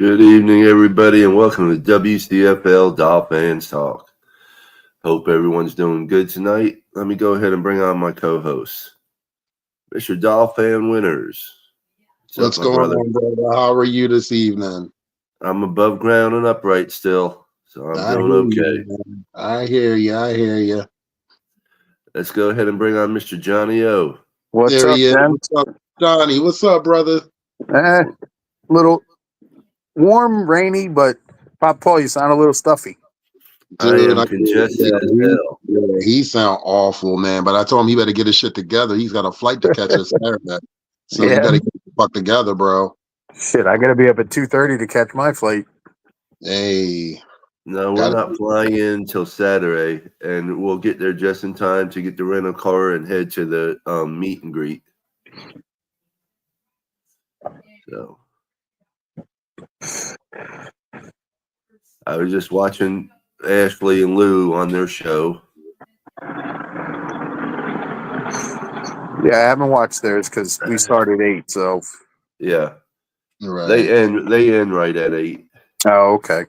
Good evening, everybody, and welcome to WCFL DolFans Talk. Hope everyone's doing good tonight. Let me go ahead and bring on my co-host, Mr. DolFan Winners. What's going on, brother? How are you this evening? I'm above ground and upright still, so I'm doing okay. I hear you. Let's go ahead and bring on Mr. Johnny O. What's up, Johnny? What's up, brother? Little warm, rainy, but Pop Paul, you sound a little stuffy. Dude, I am congested as hell. Yeah, he sound awful, man. But I told him he better get his shit together. He's got a flight to catch this Saturday, so you better get the fuck together, bro. Shit, I gotta be up at 2:30 to catch my flight. Hey, no, we're not flying in until Saturday, and we'll get there just in time to get the rental car and head to the meet and greet. So, I was just watching Ashley and Lou on their show. Yeah, I haven't watched theirs because we started at 8. So yeah, right. They end right at 8. Oh, okay.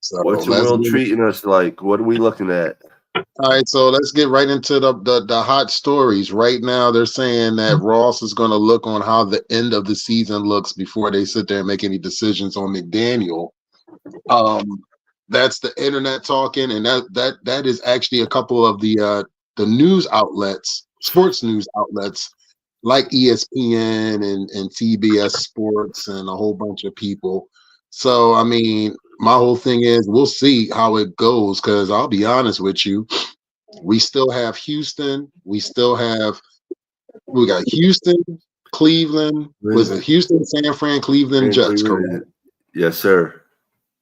So, what's the world treating us like? What are we looking at? All right, so let's get right into the hot stories. Right now, they're saying that Ross is going to look on how the end of the season looks before they sit there and make any decisions on McDaniel. That's the internet talking, and that is actually a couple of the news outlets, sports news outlets like ESPN and CBS Sports and a whole bunch of people. So, I mean, my whole thing is we'll see how it goes, because I'll be honest with you, we still have Houston. We got Houston, Cleveland. Was it Houston, San Fran, Cleveland, Jets, correct? Yes, sir.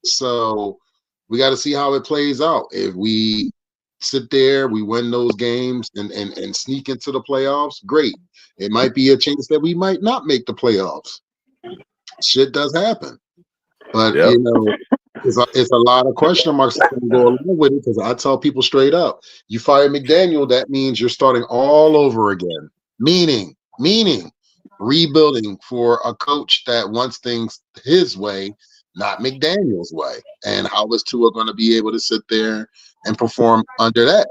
So we got to see how it plays out. If we sit there, we win those games and sneak into the playoffs, great. It might be a chance that we might not make the playoffs. Shit does happen. But, you know, it's a lot of question marks that can go along with it, because I tell people straight up, you fire McDaniel, that means you're starting all over again. Meaning rebuilding for a coach that wants things his way, not McDaniel's way. And how is Tua going to be able to sit there and perform under that?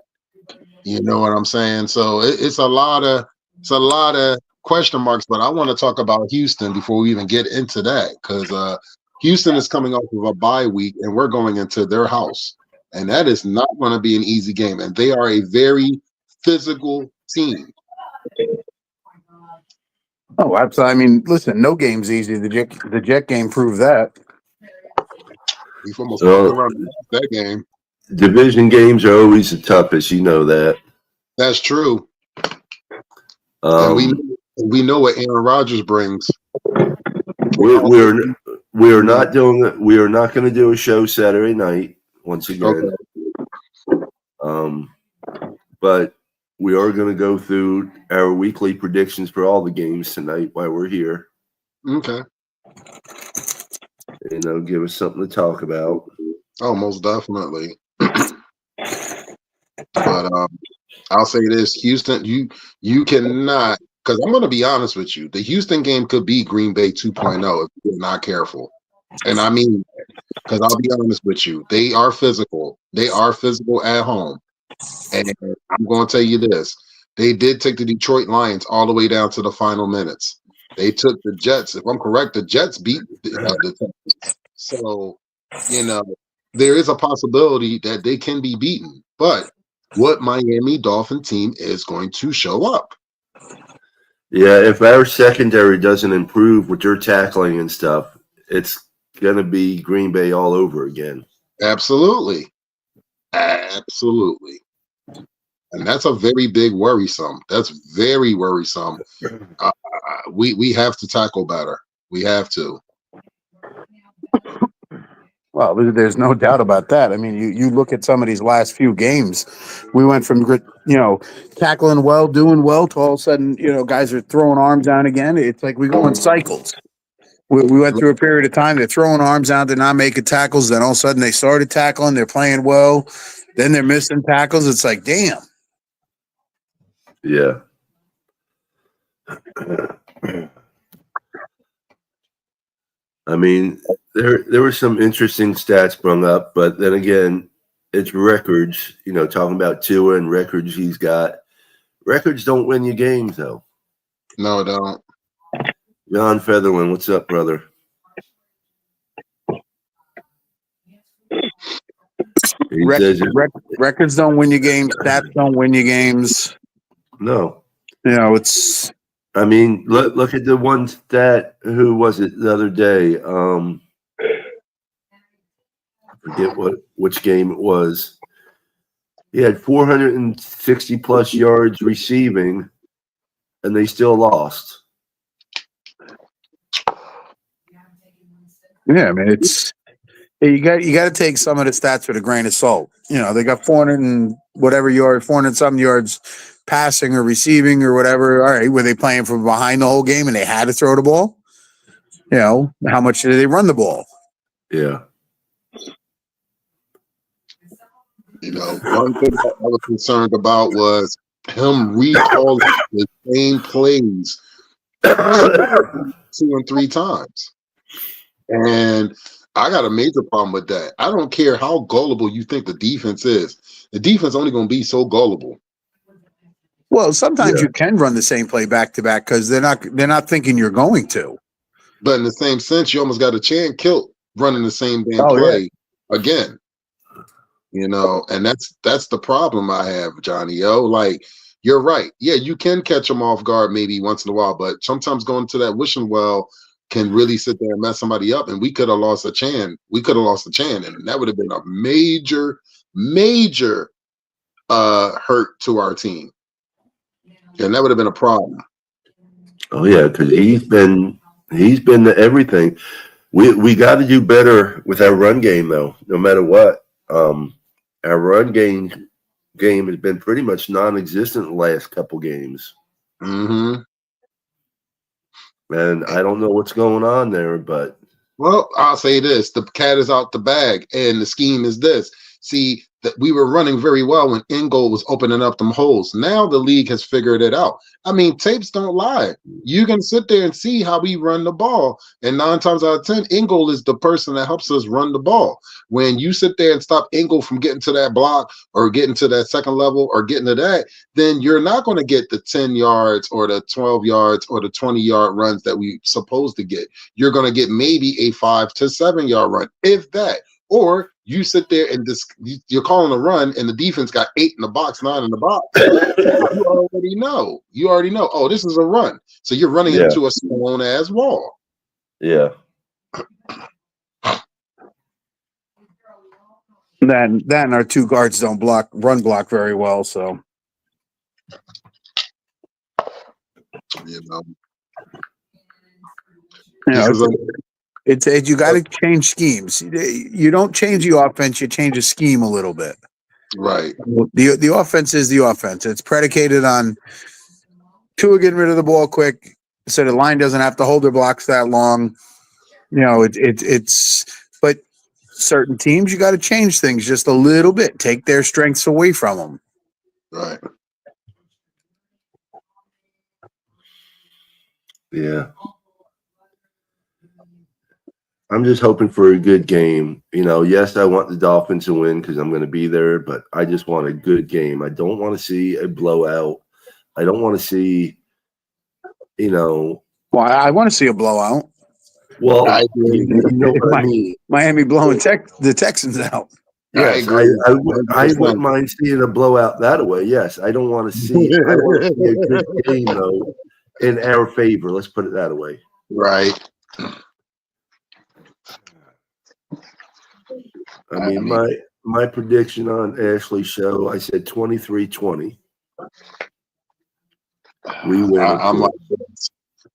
You know what I'm saying? So it's a lot of question marks. But I want to talk about Houston before we even get into that, because Houston is coming off of a bye week, and we're going into their house, and that is not going to be an easy game. And they are a very physical team. Oh, absolutely. I mean, listen, no game's easy. The Jet game proved that. We've almost walked around that game. Division games are always the toughest. You know that. That's true. And we know what Aaron Rodgers brings. We are not doing it. We are not going to do a show Saturday night once again. Okay. But we are going to go through our weekly predictions for all the games tonight while we're here. Okay. And that'll give us something to talk about. Oh, most definitely. But I'll say this, Houston, you cannot, because I'm going to be honest with you, the Houston game could be Green Bay 2.0 if you're not careful. And I mean, because I'll be honest with you, they are physical. They are physical at home. And I'm going to tell you this, they did take the Detroit Lions all the way down to the final minutes. They took the Jets. If I'm correct, the Jets beat the Texans. So, you know, there is a possibility that they can be beaten. But what Miami Dolphin team is going to show up? Yeah, if our secondary doesn't improve with their tackling and stuff, it's going to be Green Bay all over again. Absolutely. And that's a very big worrisome. That's very worrisome. We have to tackle better. We have to. Well, there's no doubt about that. I mean, you look at some of these last few games, we went from, tackling well, doing well, to all of a sudden, guys are throwing arms down again. It's like we go in cycles. We went through a period of time, they're throwing arms out, they're not making tackles. Then all of a sudden they started tackling, they're playing well. Then they're missing tackles. It's like, damn. Yeah. I mean, there were some interesting stats brought up, but then again, it's records. You know, talking about Tua and records he's got. Records don't win you games, though. No, don't. John Featherland, what's up, brother? Records don't win you games. Stats don't win you games. No. You know, it's. I mean, look at the one stat. Who was it the other day? I forget which game it was. He had 460 plus yards receiving, and they still lost. Yeah, I mean, it's you got to take some of the stats with a grain of salt. You know, they got 400 and whatever yards, 400 something yards passing or receiving or whatever. All right, were they playing from behind the whole game and they had to throw the ball? You know, how much did they run the ball? Yeah. You know, one thing that I was concerned about was him recalling the same plays 2 and 3 times. And I got a major problem with that. I don't care how gullible you think the defense is. The defense only going to be so gullible. Well, sometimes you can run the same play back to back because they're not thinking you're going to. But in the same sense, you almost got a chance killed running the same damn play again. You know, and that's the problem I have, Johnny O. Like, you're right. Yeah, you can catch them off guard maybe once in a while, but sometimes going to that wishing well can really sit there and mess somebody up, and we could have lost a chance. We could have lost a chance, and that would have been a major hurt to our team, and that would have been a problem. Oh yeah, because he's been the everything. We got to do better with our run game though, no matter what. Our run game has been pretty much non-existent the last couple games. Mm-hmm. And I don't know what's going on there, but well, I'll say this: the cat is out the bag, and the scheme is this. See, that we were running very well when Ingold was opening up them holes. Now the league has figured it out. I mean, tapes don't lie. You can sit there and see how we run the ball. And 9 times out of 10, Ingold is the person that helps us run the ball. When you sit there and stop Ingold from getting to that block or getting to that second level or getting to that, then you're not going to get the 10 yards or the 12 yards or the 20-yard runs that we supposed to get. You're going to get maybe a 5 to 7 yard run, if that. Or you sit there and you're calling a run, and the defense got 8 in the box, 9 in the box. You already know. Oh, this is a run. So you're running into a stone ass wall. Yeah. Then our 2 guards don't run block very well. So you know, it's you got to change schemes. You don't change the offense; you change the scheme a little bit. Right. The offense is the offense. It's predicated on Tua getting rid of the ball quick, so the line doesn't have to hold their blocks that long. You know, it's but certain teams you got to change things just a little bit, take their strengths away from them. Right. Yeah. I'm just hoping for a good game. You know, yes, I want the Dolphins to win because I'm going to be there, but I just want a good game. I don't want to see a blowout. I don't want to see, you know. Well, I want to see a blowout. Well, you know what I mean. Miami blowing the Texans out. Yes, I wouldn't mind seeing a blowout that way. Yes, I don't want to see. I want to see a good game though in our favor. Let's put it that way. Right. I mean, my prediction on Ashley's show, I said 23-20. We win.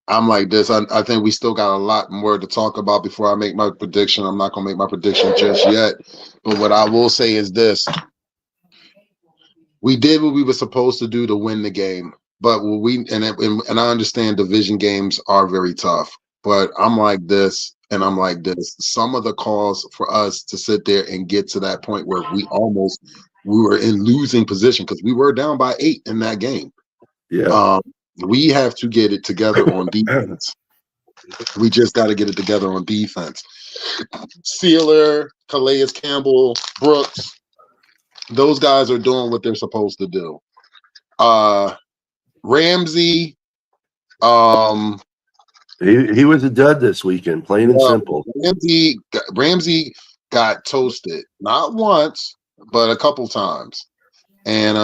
I'm like this. I think we still got a lot more to talk about before I make my prediction. I'm not going to make my prediction just yet. But what I will say is this. We did what we were supposed to do to win the game. But and I understand division games are very tough. But I'm like this. And I'm like this. Some of the calls for us to sit there and get to that point where we were in losing position because we were down by 8 in that game. Yeah. We have to get it together on defense. We just got to get it together on defense. Sealer, Calais Campbell, Brooks, those guys are doing what they're supposed to do. Ramsey, he was a dud this weekend, plain and simple. Ramsey got toasted, not once, but a couple times. And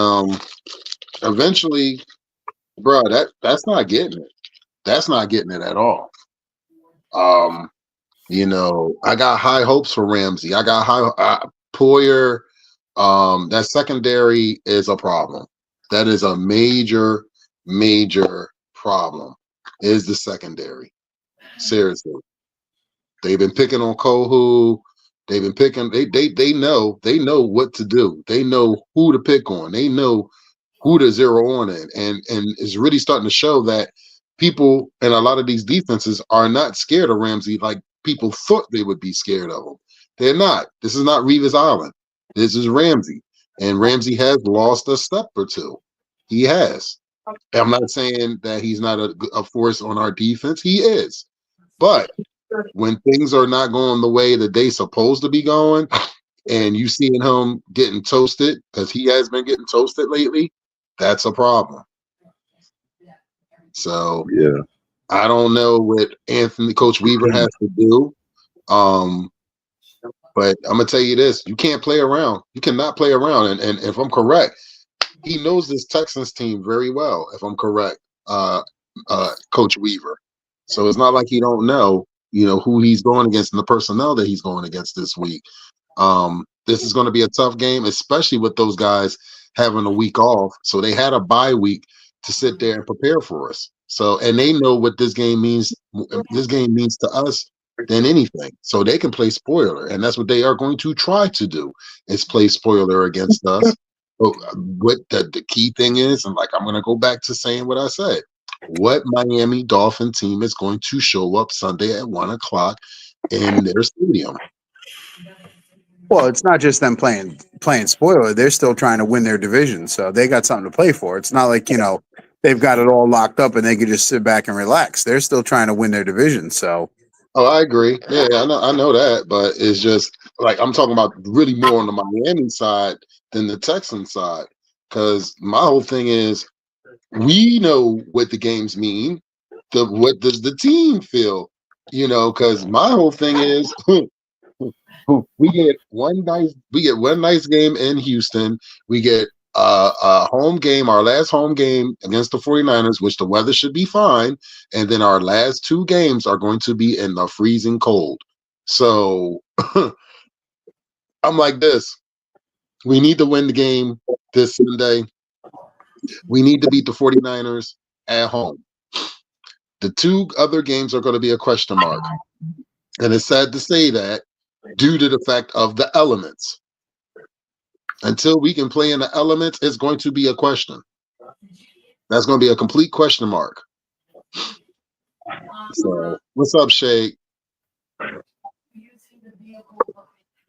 eventually, bro, that's not getting it. That's not getting it at all. You know, I got high hopes for Ramsey. I got Poyer. That secondary is a problem. That is a major, major problem. Is the secondary. Seriously. They've been picking on Kohu. They've been picking, they know what to do. They know who to pick on. They know who to zero on it. And it's really starting to show that people in a lot of these defenses are not scared of Ramsey like people thought they would be scared of him. They're not. This is not Revis Island. This is Ramsey. And Ramsey has lost a step or two. He has. I'm not saying that he's not a force on our defense. He is. But when things are not going the way that they supposed to be going, and you seeing him getting toasted, because he has been getting toasted lately, that's a problem. So yeah, I don't know what Coach Weaver has to do. But I'm gonna tell you this: you can't play around. You cannot play around. And if I'm correct, he knows this Texans team very well. If I'm correct, Coach Weaver. So it's not like he don't know, who he's going against and the personnel that he's going against this week. This is going to be a tough game, especially with those guys having a week off. So they had a bye week to sit there and prepare for us. So, and they know what this game means. This game means to us than anything. So they can play spoiler, and that's what they are going to try to do, is play spoiler against us. But what the key thing is, and I'm going to go back to saying what I said, what Miami Dolphin team is going to show up Sunday at 1:00 in their stadium? Well, it's not just them playing spoiler. They're still trying to win their division, so they got something to play for. It's not like, they've got it all locked up and they can just sit back and relax. They're still trying to win their division, so. Oh, I agree. Yeah, I know that, but it's just I'm talking about really more on the Miami side than the Texan side, because my whole thing is we know what the games mean. What does the team feel? Because my whole thing is we get one nice game in Houston. We get a home game, our last home game against the 49ers, which the weather should be fine. And then our last two games are going to be in the freezing cold. So I'm like this. We need to win the game this Sunday. We need to beat the 49ers at home. The two other games are going to be a question mark. And it's sad to say that due to the fact of the elements. Until we can play in the elements, it's going to be a question. That's going to be a complete question mark. So, what's up, Shay?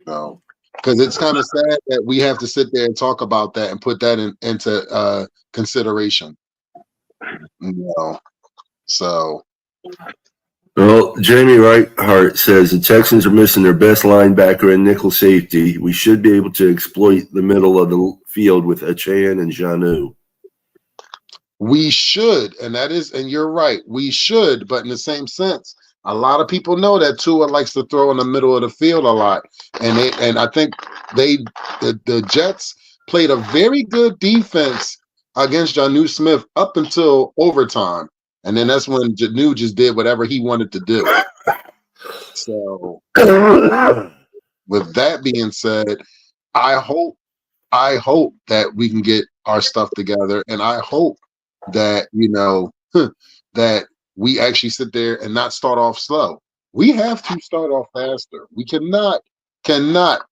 No, because it's kind of sad that we have to sit there and talk about that and put that into consideration. So. Well, Jamie Reithart says the Texans are missing their best linebacker and nickel safety. We should be able to exploit the middle of the field with Achane and Janu. We should, and you're right. We should, but in the same sense, a lot of people know that Tua likes to throw in the middle of the field a lot, and I think the Jets played a very good defense against Jonnu Smith up until overtime. And then that's when Janu just did whatever he wanted to do. So, with that being said, I hope that we can get our stuff together, and I hope that that we actually sit there and not start off slow. We have to start off faster. We cannot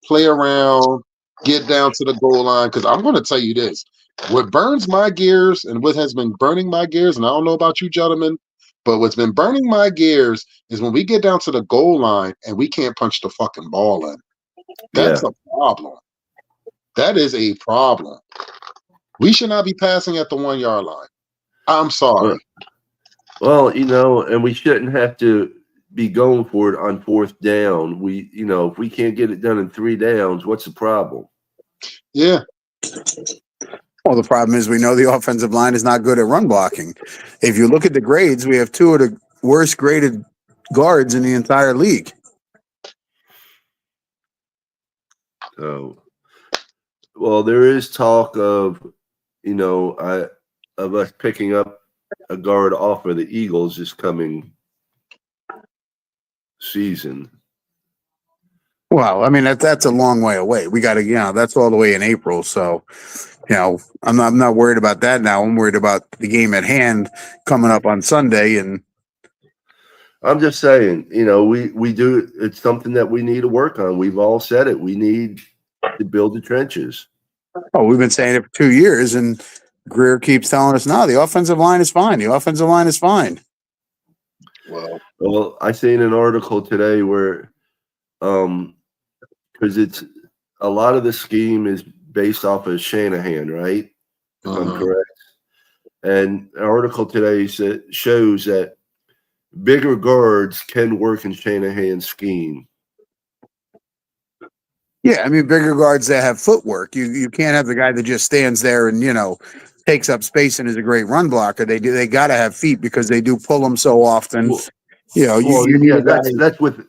play around, get down to the goal line. Because I'm going to tell you this. What burns my gears and what has been burning my gears, and I don't know about you gentlemen, but what's been burning my gears is when we get down to the goal line and we can't punch the fucking ball in. That's a problem. That is a problem. We should not be passing at the 1 yard line. I'm sorry. Well, and we shouldn't have to be going for it on fourth down. If we can't get it done in 3 downs, what's the problem? Yeah. Well, the problem is we know the offensive line is not good at run blocking. If you look at the grades, we have 2 of the worst graded guards in the entire league. So, well, there is talk of, of us picking up a guard off of the Eagles this coming season. Well, I mean that's a long way away. We got to, that's all the way in April. So, I'm not worried about that now. I'm worried about the game at hand coming up on Sunday. And I'm just saying, we do. It's something that we need to work on. We've all said it. We need to build the trenches. Oh, we've been saying it for 2 years, and Greer keeps telling us, no, the offensive line is fine. The offensive line is fine. Well, I seen an article today where, because it's a lot of the scheme is based off of Shanahan, right? If I'm correct. And an article today shows that bigger guards can work in Shanahan's scheme. Yeah, I mean, bigger guards that have footwork. You can't have the guy that just stands there and takes up space and is a great run blocker. They got to have feet because they do pull them so often. Well, you need a guy.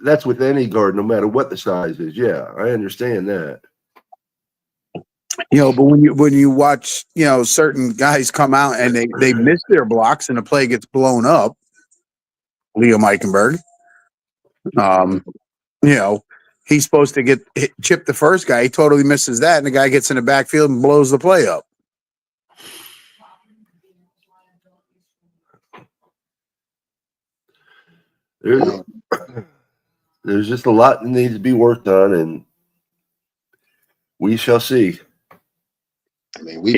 That's with any guard, no matter what the size is. Yeah, I understand that. But when you watch certain guys come out and they miss their blocks and the play gets blown up, Leo Meikenberg, he's supposed to chip the first guy. He totally misses that, and the guy gets in the backfield and blows the play up. There's just a lot that needs to be worked on, and we shall see. I mean, we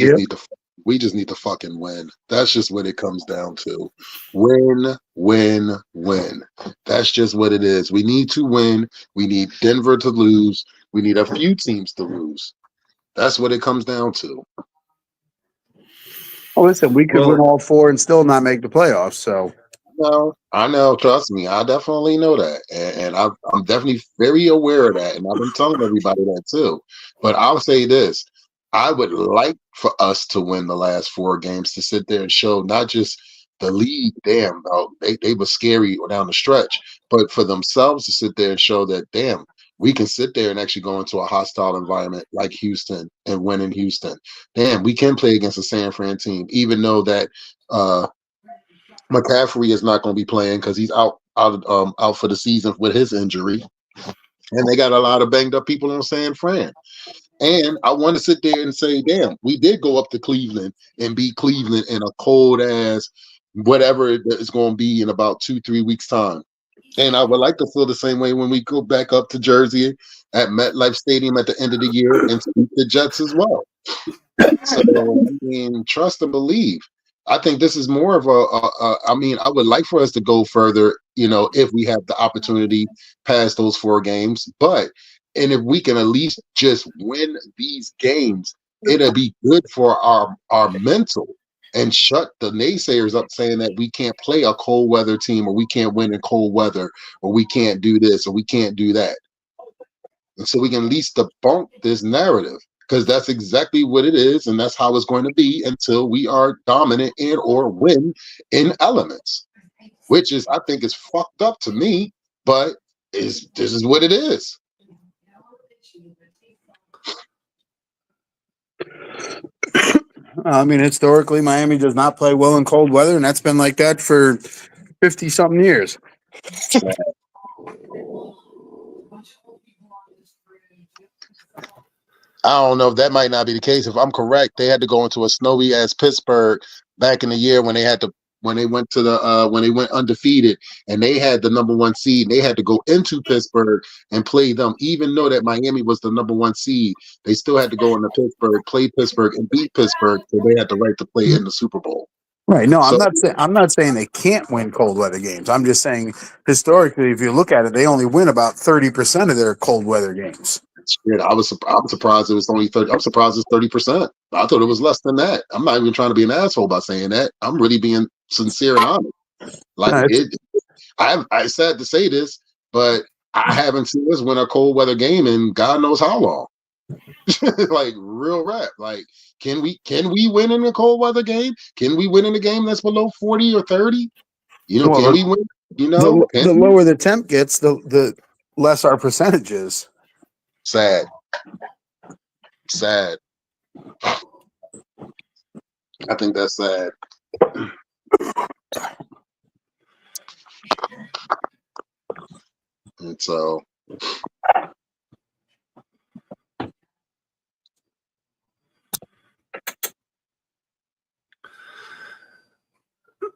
just need to fucking win. That's just what it comes down to. Win, win, win. That's just what it is. We need to win. We need Denver to lose. We need a few teams to lose. That's what it comes down to. Oh, listen, we could win all 4 and still not make the playoffs. So, no, I know. Trust me, I definitely know that, and I'm definitely very aware of that, and I've been telling everybody that too. But I'll say this: I would like for us to win the last 4 games to sit there and show not just the league, damn, they were scary down the stretch, but for themselves to sit there and show that, damn, we can sit there and actually go into a hostile environment like Houston and win in Houston. Damn, we can play against a San Fran team, even though that McCaffrey is not going to be playing because he's out for the season with his injury, and they got a lot of banged up people in San Fran. And I want to sit there and say, damn, we did go up to Cleveland and beat Cleveland in a cold ass whatever it's going to be in about 2-3 weeks time. And I would like to feel the same way when we go back up to Jersey at MetLife Stadium at the end of the year and beat the Jets as well. So, I mean, trust and believe. I think this is more of I would like for us to go further, if we have the opportunity past those 4 games. And if we can at least just win these games, it'll be good for our mental and shut the naysayers up saying that we can't play a cold weather team or we can't win in cold weather or we can't do this or we can't do that. And so we can at least debunk this narrative because that's exactly what it is. And that's how it's going to be until we are dominant and or win in elements, which is, I think is fucked up to me, but this is what it is. I mean, historically, Miami does not play well in cold weather, and that's been like that for 50-something years. I don't know if that might not be the case. If I'm correct, they had to go into a snowy ass Pittsburgh back in the year when they went undefeated and they had the number 1 seed. They had to go into Pittsburgh and play them, even though that Miami was the number 1 seed. They still had to go into Pittsburgh, play Pittsburgh, and beat Pittsburgh, so they had the right to play in the Super Bowl. Right. No, I'm not saying they can't win cold weather games. I'm just saying historically, if you look at it, they only win about 30% of their cold weather games. Shit, I'm surprised it was only 30. I'm surprised it's 30%. I thought it was less than that. I'm not even trying to be an asshole by saying that. I'm really being sincere and honest. Like I sad to say this, but I haven't seen us win a cold weather game in God knows how long. Like real rap. Like, can we win in a cold weather game? Can we win in a game that's below 40 or 30? Well, Can we win? The lower the temp gets, the less our percentages. Sad. I think that's sad. And so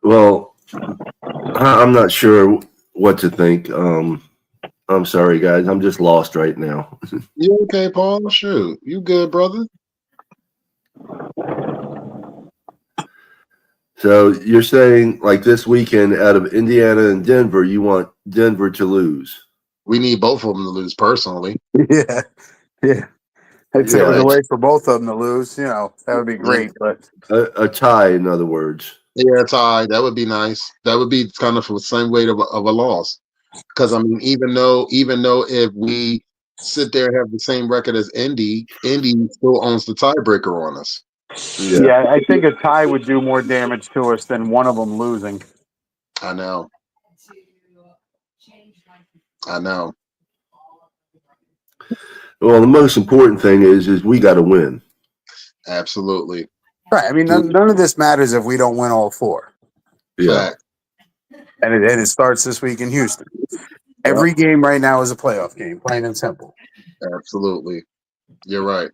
Well, I'm not sure what to think. I'm sorry, guys. I'm just lost right now. you okay, Paul? Shoot. You good, brother? So you're saying, like, this weekend out of Indiana and Denver, you want Denver to lose? We need both of them to lose personally. Yeah. If there was a way for both of them to lose, that would be great. But a tie, in other words. Yeah, tie. That would be nice. That would be kind of the same weight of a loss. Because I mean, even though if we sit there and have the same record as Indy still owns the tiebreaker on us. Yeah, I think a tie would do more damage to us than one of them losing. I know. Well, the most important thing is we got to win. Absolutely. Right. I mean, none of this matters if we don't win all four. Yeah. And it starts this week in Houston. Every game right now is a playoff game, plain and simple. Absolutely. You're right.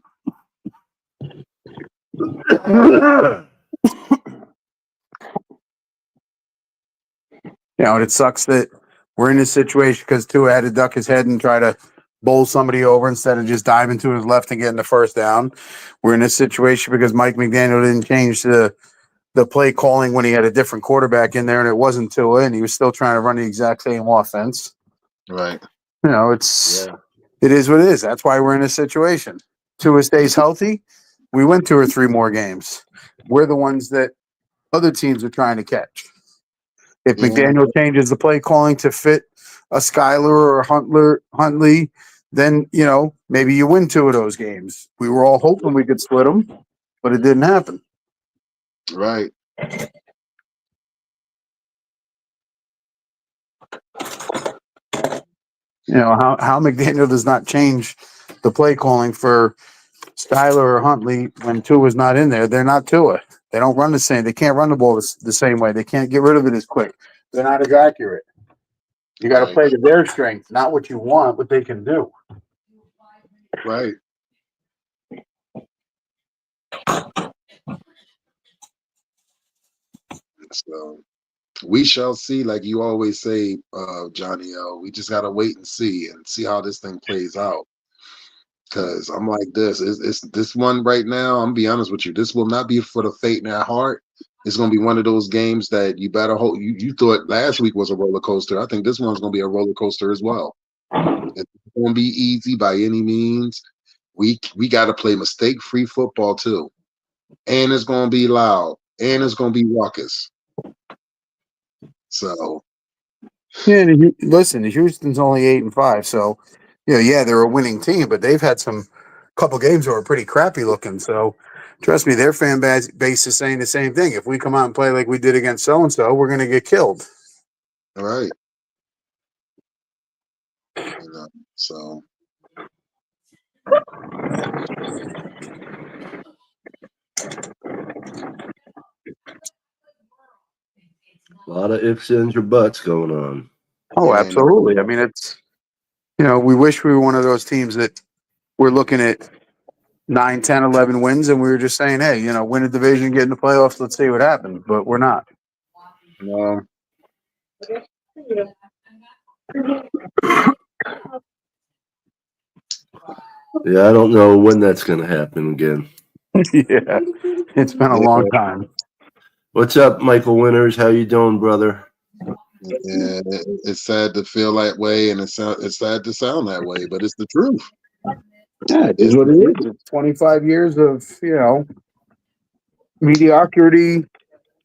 And it sucks that we're in this situation because Tua had to duck his head and try to bowl somebody over instead of just diving to his left and getting the first down. We're in this situation because Mike McDaniel didn't change the play calling when he had a different quarterback in there, and it wasn't Tua, and he was still trying to run the exact same offense. Right. It is what it is. That's why we're in this situation. Tua stays healthy, we win 2 or 3 more games. We're the ones that other teams are trying to catch. If McDaniel changes the play calling to fit a Skyler or a Huntley, then, maybe you win 2 of those games. We were all hoping we could split them, but it didn't happen. Right. How McDaniel does not change the play calling for Skyler or Huntley when Tua's not in there. They're not Tua. They don't run the same. They can't run the ball the same way. They can't get rid of it as quick. They're not as accurate. You got to play to their strength, not what you want, what they can do. Right. So we shall see, like you always say, Johnny L. We just gotta wait and see how this thing plays out. Because I'm like this. It's this one right now. I'm gonna be honest with you. This will not be for the faint at heart. It's gonna be one of those games that you better hope. You thought last week was a roller coaster. I think this one's gonna be a roller coaster as well. It's gonna be easy by any means. We got to play mistake-free football too, and it's gonna be loud, and it's gonna be raucous. So, listen, Houston's only 8-5, so they're a winning team, but they've had some couple games that were pretty crappy looking. So, trust me, their fan base is saying the same thing. If we come out and play like we did against so and so, we're going to get killed. All right. So. A lot of ifs, ands, or buts going on. Oh, absolutely. I mean, it's, we wish we were one of those teams that we're looking at 9, 10, 11 wins, and we were just saying, hey, win a division, get in the playoffs, let's see what happens. But we're not. No. Yeah, I don't know when that's going to happen again. Yeah, it's been a long time. What's up, Michael Winters? How you doing, brother? Yeah, it's sad to feel that way, and it's sad to sound that way, but it's the truth. Yeah, it is what it is. It's 25 years of, mediocrity,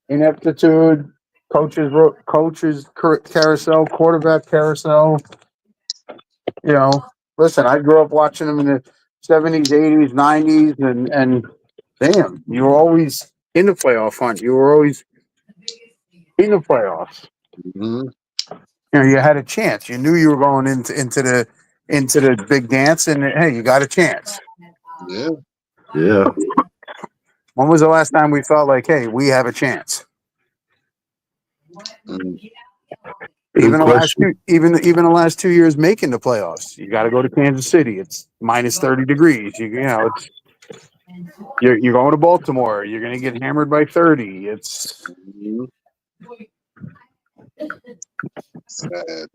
ineptitude, coaches carousel, quarterback carousel. You know, listen, I grew up watching them in the 70s, 80s, 90s, and damn, you were always in the playoff hunt. You were always in the playoffs. Mhm. You know, you had a chance. You knew you were going into the big dance, and hey, you got a chance. Yeah. Yeah. When was the last time we felt like, hey, we have a chance? Mm. Even the last question. even the last 2 years making the playoffs, you got to go to Kansas City. It's minus 30 degrees. You know, you're going to Baltimore. You're going to get hammered by 30. It's Mhm. Sad.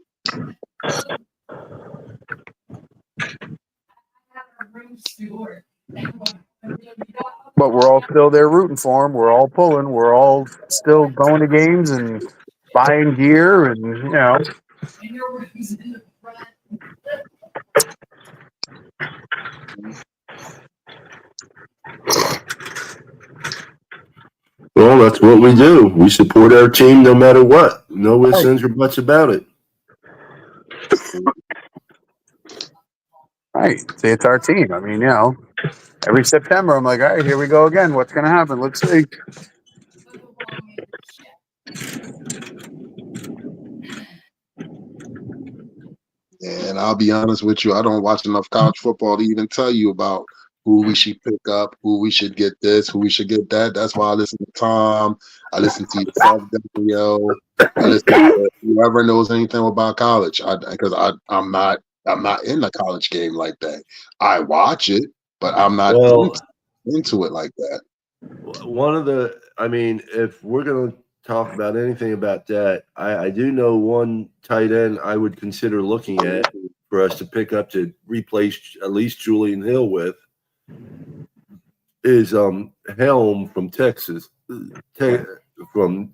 but we're all still there rooting for them. We're all pulling. We're all still going to games and buying gear, and you know. Well, that's what we do. We support our team no matter what. No ifs, ands, or buts about it. Right. See, it's our team. I mean, you know, every September, I'm like, all right, here we go again. What's going to happen? Let's see. And I'll be honest with you, I don't watch enough college football to even tell you about who we should pick up, who we should get this, who we should get that. That's why I listen to Tom. I listen to yourself, Daniel. I listen to whoever knows anything about college. Because I'm not in the college game like that. I watch it, but I'm not Well, into it like that. if we're going to talk about anything about that, I do know one tight end I would consider looking at for us to pick up to replace at least Julian Hill with is Helm from Texas, from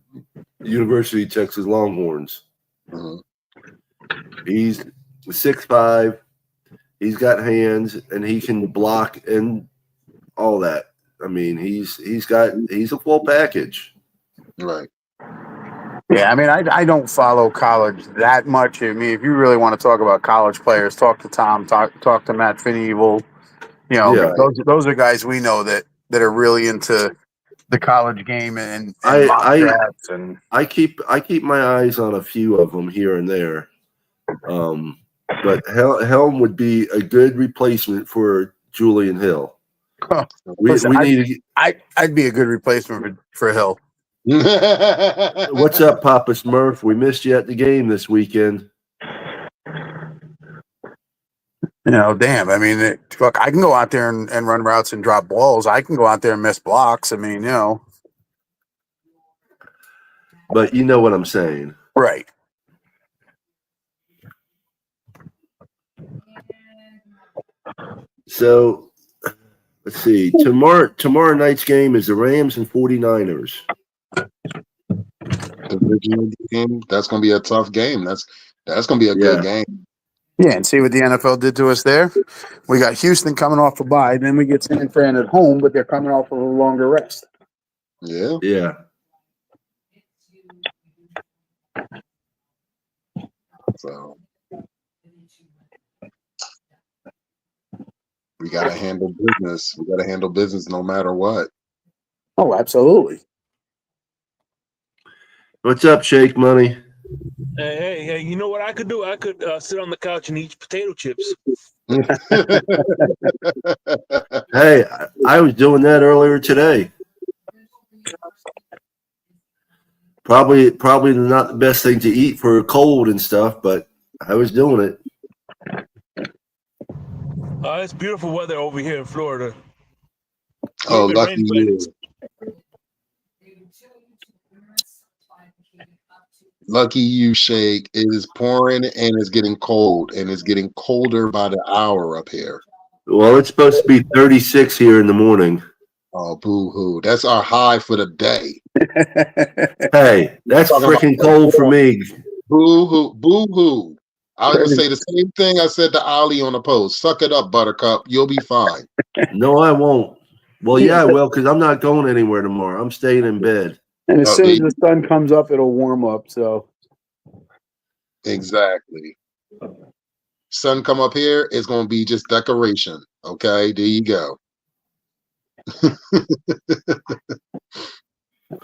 University of Texas Longhorns. Mhm. He's 6'5". He's got hands and he can block and all that. I mean, he's a full package. Right. Yeah, I mean, I don't follow college that much. I mean, if you really want to talk about college players, talk to Tom, talk to Matt Finevel. You know, Yeah. those are guys we know that are really into the college game and I- mock I- drafts and I keep my eyes on a few of them here and there. But Helm would be a good replacement for Julian Hill. Listen, We need. I'd be a good replacement for Hill. What's up, Papa Smurf? We missed you at the game this weekend. You know, damn. I mean, look, I can go out there and run routes and drop balls. I can go out there and miss blocks. I mean, you know. But you know what I'm saying. Right. So, let's see. Tomorrow night's game is the Rams and 49ers. Divisional game. That's going to be a tough game. That's going to be a good game. Yeah, and see what the NFL did to us there. We got Houston coming off a bye, then we get San Fran at home, but they're coming off of a longer rest. Yeah. Yeah. So we got to handle business. We got to handle business no matter what. Oh, absolutely. What's up, Shake Money? Hey, you know what I could do? I could sit on the couch and eat potato chips. Hey, I was doing that earlier today. Probably not the best thing to eat for a cold and stuff, but I was doing it. It's beautiful weather over here in Florida. Oh, lucky you. Lucky you, Shake. It is pouring and it's getting cold, and it's getting colder by the hour up here. Well, it's supposed to be 36 here in the morning. Oh, boo-hoo. That's our high for the day. Hey, that's freaking cold for me. Boo-hoo. Boo-hoo. I was going to say the same thing I said to Ali on the post. Suck it up, Buttercup. You'll be fine. No, I won't. Well, yeah, I will, because I'm not going anywhere tomorrow. I'm staying in bed. And as soon as the sun comes up, it'll warm up. So exactly. Sun come up here, it's going to be just decoration. Okay, there you go.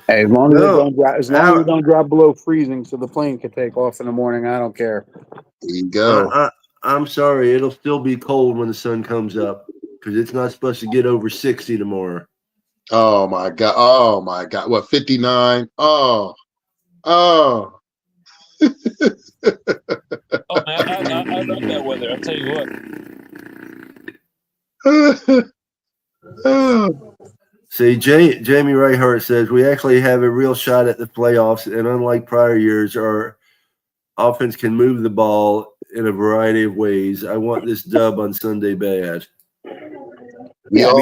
Hey, as long as it don't drop below freezing, so the plane can take off in the morning, I don't care. There you go. I'm sorry, it'll still be cold when the sun comes up because it's not supposed to get over 60 tomorrow. Oh my god! Oh my god! What 59? Oh. Oh man, I love that weather. I'll tell you what. See, Jamie Reinhart says we actually have a real shot at the playoffs, and unlike prior years, our offense can move the ball in a variety of ways. I want this dub on Sunday bad. We all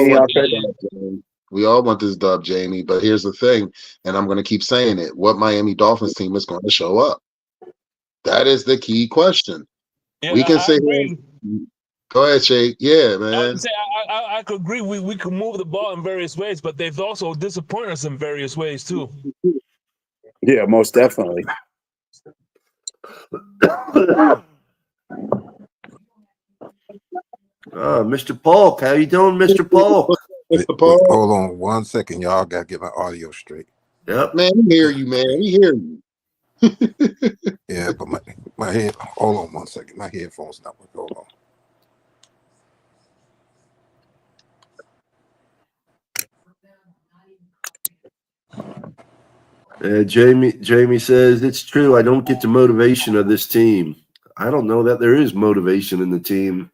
want this dub, Jamie. But here's the thing, and I'm going to keep saying it: what Miami Dolphins team is going to show up? That is the key question. Yeah, we can say. Go ahead, Shay. Yeah, man. I could agree. We can move the ball in various ways, but they've also disappointed us in various ways too. Yeah, most definitely. Mr. Polk, how you doing, Mr. Polk? Mr. Polk? Hold on 1 second, y'all. Gotta get my audio straight. Yep, man, we hear you, man. We hear you. Yeah, but my head. Hold on 1 second. My headphones not working. Hold on. Jamie says it's true. I don't get the motivation of this team. I don't know that there is motivation in the team,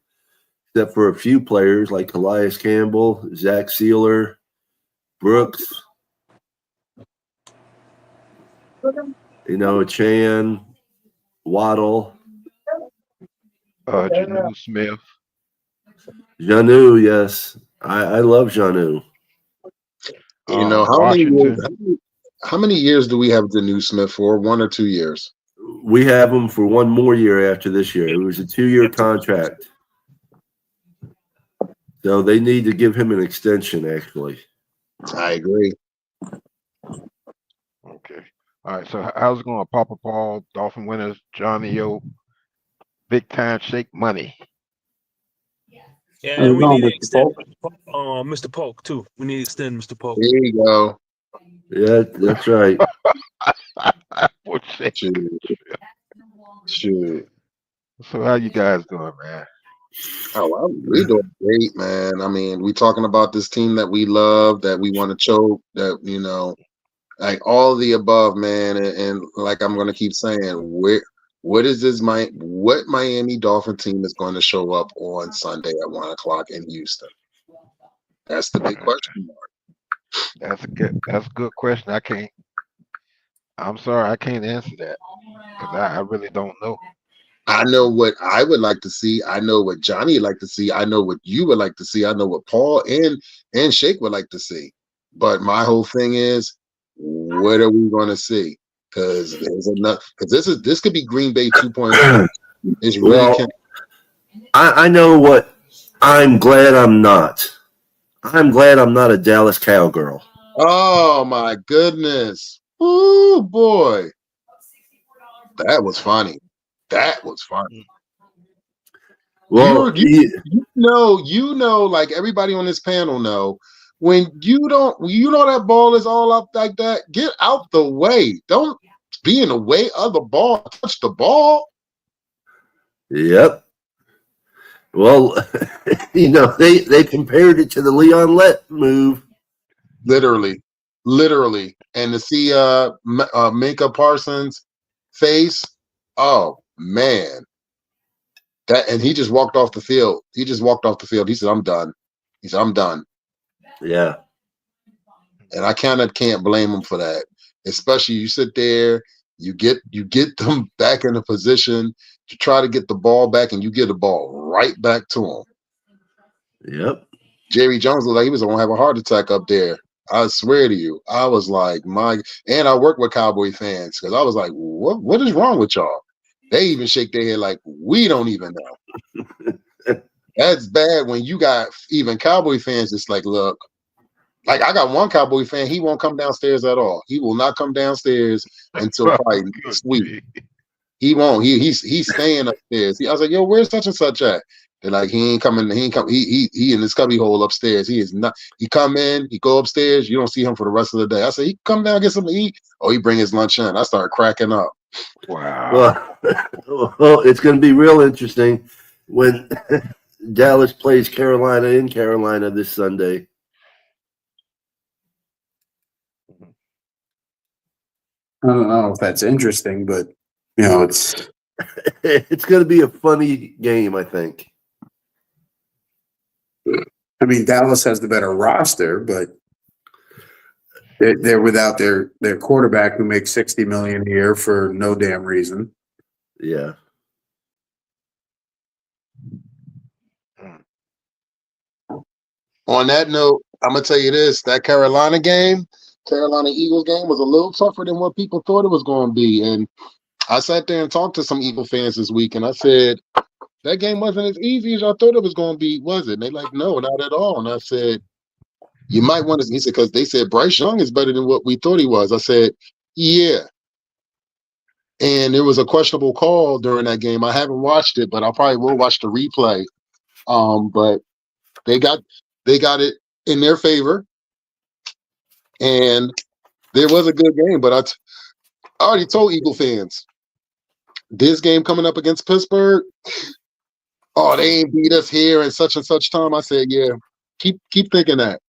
except for a few players like Calais Campbell, Zach Sealer, Brooks, Chan, Waddle, Janu Smith. Janu. Yes, I love Janu. How many years do we have Janu Smith for? 1 or 2 years? We have him for one more year after this year. It was a 2-year contract. So they need to give him an extension, actually. I agree. Okay. All right. So how's it going? Papa Paul, Dolphin winners, Johnny O, big time shake money. Yeah, and we need to extend Mr. Polk too. We need to extend Mr. Polk. There you go. Yeah, that's right. Shoot. So how you guys doing, man? Oh, we're doing great, man. I mean, we talking about this team that we love, that we want to choke, that like all the above, man. And like I'm gonna keep saying, what Miami Dolphin team is going to show up on Sunday at 1:00 in Houston? That's the big question mark. That's a good question. I'm sorry, I can't answer that because I really don't know. I know what I would like to see. I know what Johnny would like to see. I know what you would like to see. I know what Paul and Shake would like to see. But my whole thing is, what are we going to see? Because there's enough. Because this could be Green Bay 2.0. It's really. I know what. I'm glad I'm not. I'm glad I'm not a Dallas Cowgirl. Oh my goodness! Oh boy, that was funny. That was funny. Well, you know, like everybody on this panel know, when you know that ball is all up like that, get out the way. Don't be in the way of the ball. Touch the ball. Yep. Well, they compared it to the Leon Lett move. Literally, and to see Minka Parsons' face, oh man, and he just walked off the field. He said, "I'm done." He said, "I'm done." Yeah, and I kind of can't blame him for that. Especially you sit there, you get them back in a position to try to get the ball back, and you get the ball right back to him. Yep. Jerry Jones looked like he was going to have a heart attack up there. I swear to you, I was like, and I work with Cowboy fans because I was like, what is wrong with y'all? They even shake their head like, we don't even know. That's bad when you got even Cowboy fans. It's like, look, Like I got one Cowboy fan, he won't come downstairs at all. He will not come downstairs until probably next week. He won't. He's staying upstairs. I was like, yo, where's such and such at? They're like, he ain't coming. He ain't come. He in his cubby hole upstairs. He is not. He come in. He go upstairs. You don't see him for the rest of the day. I said, he come down get something to eat. Oh, he bring his lunch in. I started cracking up. Wow. Well, it's going to be real interesting when Dallas plays Carolina in Carolina this Sunday. I don't know if that's interesting, but it's It's going to be a funny game, I think. I mean, Dallas has the better roster, but they're without their quarterback who makes $60 million a year for no damn reason. Yeah. On that note, I'm gonna tell you this: that Carolina Eagles game, was a little tougher than what people thought it was going to be. And I sat there and talked to some Eagle fans this week, and I said that game wasn't as easy as I thought it was going to be, was it? And they like, no, not at all. And I said, you might want to. He said, because they said Bryce Young is better than what we thought he was. I said, yeah. And there was a questionable call during that game. I haven't watched it, but I probably will watch the replay. But they got it in their favor, and there was a good game. But I already told Eagle fans this game coming up against Pittsburgh. Oh, they ain't beat us here and such time. I said, yeah, keep thinking that.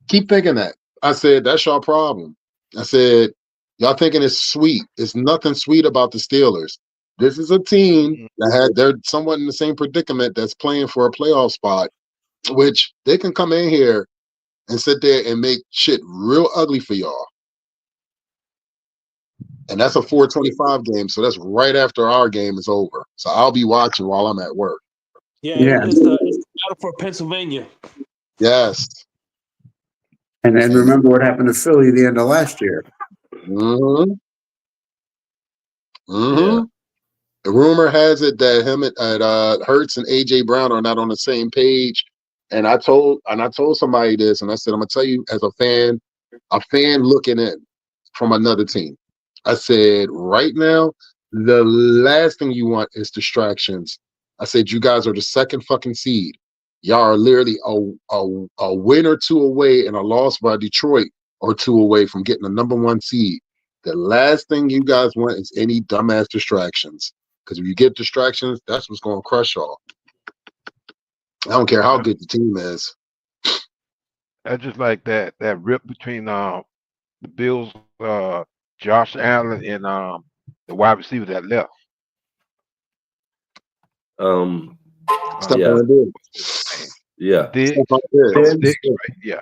Keep thinking that. I said, that's your problem. I said, y'all thinking it's sweet. It's nothing sweet about the Steelers. This is a team that they're somewhat in the same predicament that's playing for a playoff spot, which they can come in here and sit there and make shit real ugly for y'all. And that's a 4:25 game, so that's right after our game is over. So I'll be watching while I'm at work. Yeah. It's the battle for Pennsylvania. Yes. And then remember what happened to Philly the end of last year. Mm-hmm. Yeah. The rumor has it that him at Hurts and AJ Brown are not on the same page. And I told somebody this, and I said, I'm gonna tell you as a fan looking in from another team. I said, right now, the last thing you want is distractions. I said, you guys are the second fucking seed. Y'all are literally a win or two away and a loss by Detroit or two away from getting the number one seed. The last thing you guys want is any dumbass distractions. Because if you get distractions, that's what's going to crush y'all. I don't care how good the team is. That's just like that rip between the Bills, Josh Allen and the wide receiver that left. Stuff Yeah. like that. Yeah. Diggs, Stuff like that. Diggs, right? Yeah.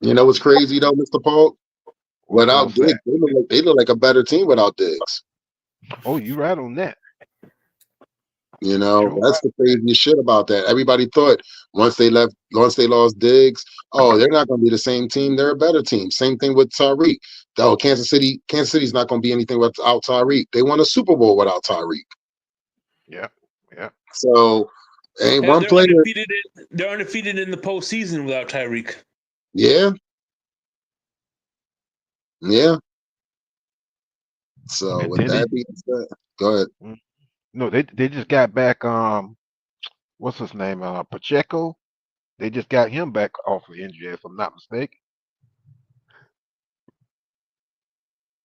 You know what's crazy though, Mr. Paul? Without What's Diggs, that? they look like a better team without Diggs. Oh, you right on that. You know, Sure. that's the craziest shit about that. Everybody thought once they lost Diggs, oh, they're not going to be the same team. They're a better team. Same thing with Tyreek. Oh, Kansas City's not going to be anything without Tyreek. They won a Super Bowl without Tyreek. Yeah. So, ain't one They're player. they're undefeated in the postseason without Tyreek. Yeah. So, And with then that being said, go ahead. No, they just got back. What's his name? Pacheco. They just got him back off of injury, if I'm not mistaken.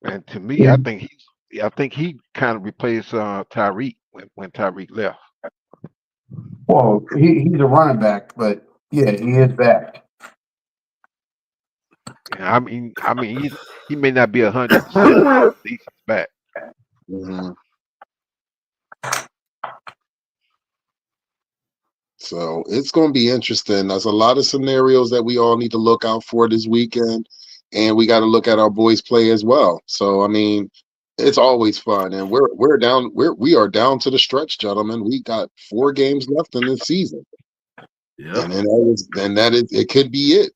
And to me, I think he kind of replaced Tyreek when Tyreek left. Well, he's a running back, but yeah, he is back. And I mean, he may not be 100%, but at least he's back. Mm-hmm. So it's going to be interesting. There's a lot of scenarios that we all need to look out for this weekend, and we got to look at our boys play as well. So I mean, it's always fun, and we are down to the stretch, gentlemen. We got 4 games left in this season, Yeah. and then it could be it.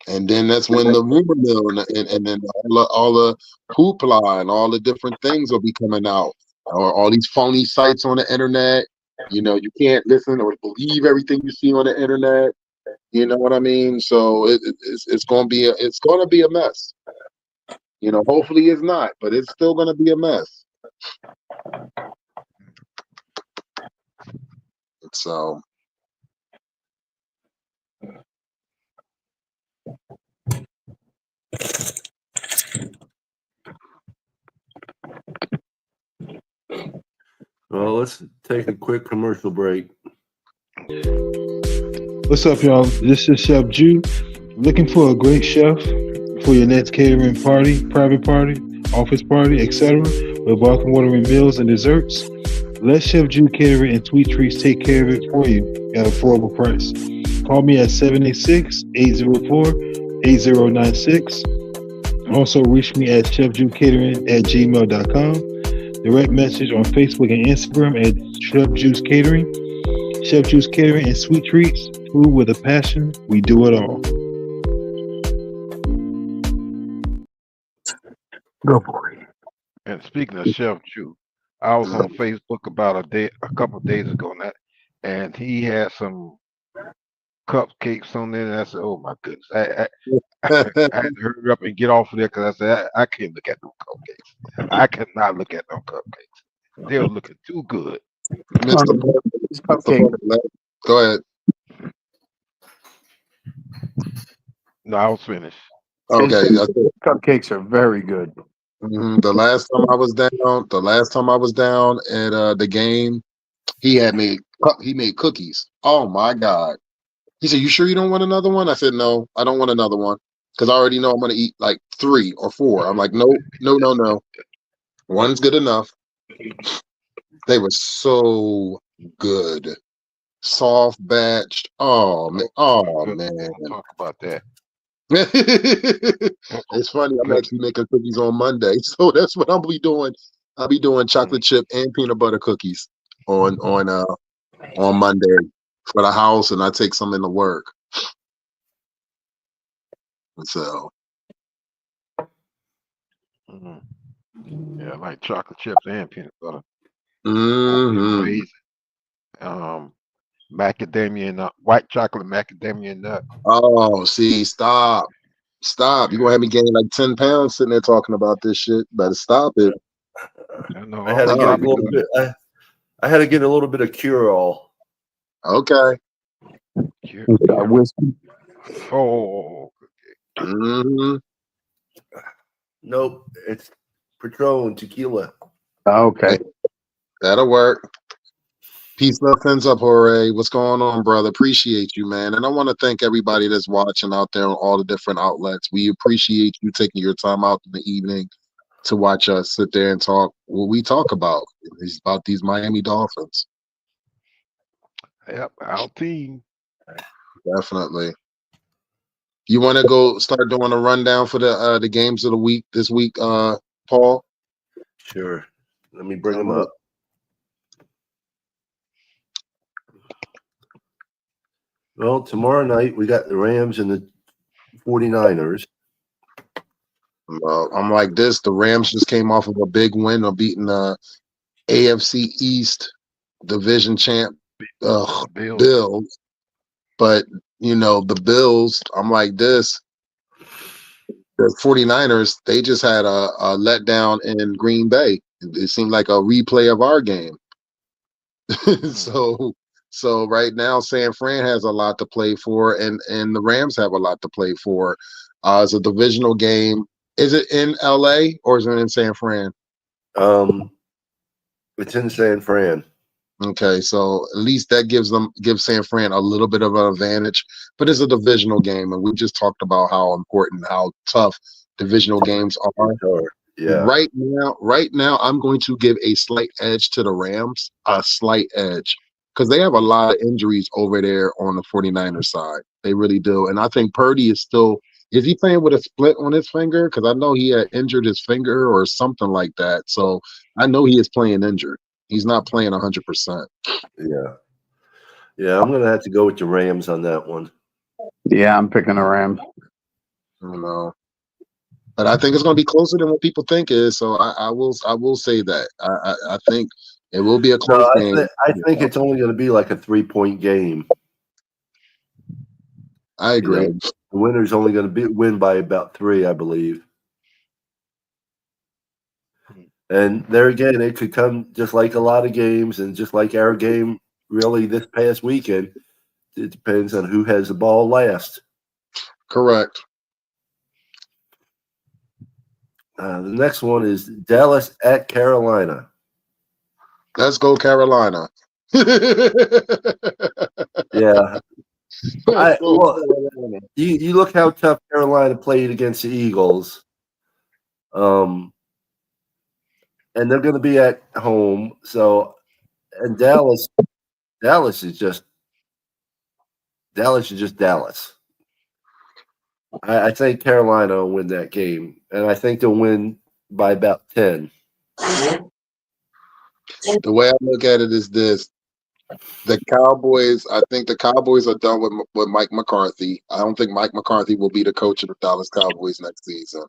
And then that's when the rumor mill and then all the hoopla and all the different things will be coming out, or all these phony sites on the internet. You can't listen or believe everything you see on the internet. You know what I mean? So it's gonna be a mess. Hopefully it's not, but it's still gonna be a mess. So Well, let's take a quick commercial break. What's up, y'all? This is Chef Jew. Looking for a great chef for your next catering party, private party, office party, etc. with welcome watering meals and desserts? Let Chef Jew Catering and Sweet Treats take care of it for you at an affordable price. Call me at 786-804-8096. Also reach me at chefjewcatering@gmail.com. Direct message on Facebook and Instagram at Chef Juice Catering. Chef Juice Catering and Sweet Treats. Food with a passion. We do it all. Go for it. And speaking of Chef Chu, I was on Facebook about a couple of days ago, and he had some cupcakes on there. And I said, "Oh my goodness!" I had to hurry up and get off of there because I said I can't look at no cupcakes. I cannot look at no cupcakes. They're looking too good. Mr. Cupcake. Go ahead. No, I was finished. Okay. Cupcakes are very good. The last time I was down at the game, he made cookies. Oh my God. He said, "You sure you don't want another one?" I said, "No, I don't want another one because I already know I'm gonna eat like 3 or 4." I'm like, "No. One's good enough." They were so good. Soft batched. Oh man. We'll talk about that. It's funny. I'm actually making cookies on Monday, so that's what I'll be doing. I'll be doing chocolate chip and peanut butter cookies on Monday for the house, and I take some into work. So yeah, I like chocolate chips and peanut butter. mhm. Crazy. Macadamia nut, white chocolate macadamia nut. Oh, see, stop. You're gonna have me gain like 10 pounds sitting there talking about this shit. Better stop it. I know. I had to get a little bit. I had to get a little bit of cure-all. Okay. Whiskey. Oh, Mm-hmm. Nope, it's Patron tequila. Okay. That'll work. Peace, love, fins up, hooray. What's going on, brother? Appreciate you, man. And I want to thank everybody that's watching out there on all the different outlets. We appreciate you taking your time out in the evening to watch us sit there and talk what we talk about. It's about these Miami Dolphins. yep, our team. Definitely. You want to go start doing a rundown for the games of the week this week, Paul? Sure. Let me bring them up. Well, tomorrow night we got the Rams and the 49ers. I'm like this. The Rams just came off of a big win of beating the AFC East division champ Bills. But, the Bills, I'm like this. The 49ers, they just had a letdown in Green Bay. It seemed like a replay of our game. So right now, San Fran has a lot to play for, and the Rams have a lot to play for. It's a divisional game. Is it in LA or is it in San Fran? It's in San Fran. Okay, so at least that gives San Fran a little bit of an advantage, but it's a divisional game, and we just talked about how important, how tough divisional games are. Yeah. Right now, I'm going to give a slight edge to the Rams, a slight edge, because they have a lot of injuries over there on the 49ers side. They really do, and I think Purdy is he playing with a split on his finger? Because I know he had injured his finger or something like that. So I know he is playing injured. He's not playing 100%. Yeah. I'm going to have to go with the Rams on that one. Yeah, I'm picking the Rams. I don't know. But I think it's going to be closer than what people think it is. So I will say that. I think It will be a close game. I think it's only going to be like a 3-point game. I agree. The winner's only going to win by about 3, I believe. And there again, it could come just like a lot of games, and just like our game really this past weekend. It depends on who has the ball last. Correct. The next one is Dallas at Carolina. Let's go Carolina. Yeah. You look how tough Carolina played against the Eagles. And they're going to be at home. So, and Dallas is just Dallas. I think Carolina will win that game, and I think they'll win by about 10. The way I look at it is this: the Cowboys. I think the Cowboys are done with Mike McCarthy. I don't think Mike McCarthy will be the coach of the Dallas Cowboys next season.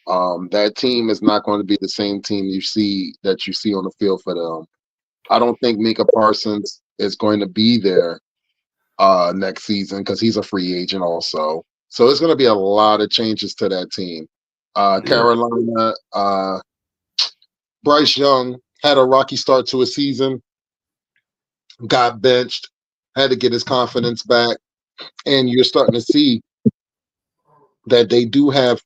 That team is not going to be the same team you see on the field for them. I don't think Micah Parsons is going to be there next season because he's a free agent also. So there's going to be a lot of changes to that team. Carolina, Bryce Young had a rocky start to a season, got benched, had to get his confidence back, and you're starting to see that they do have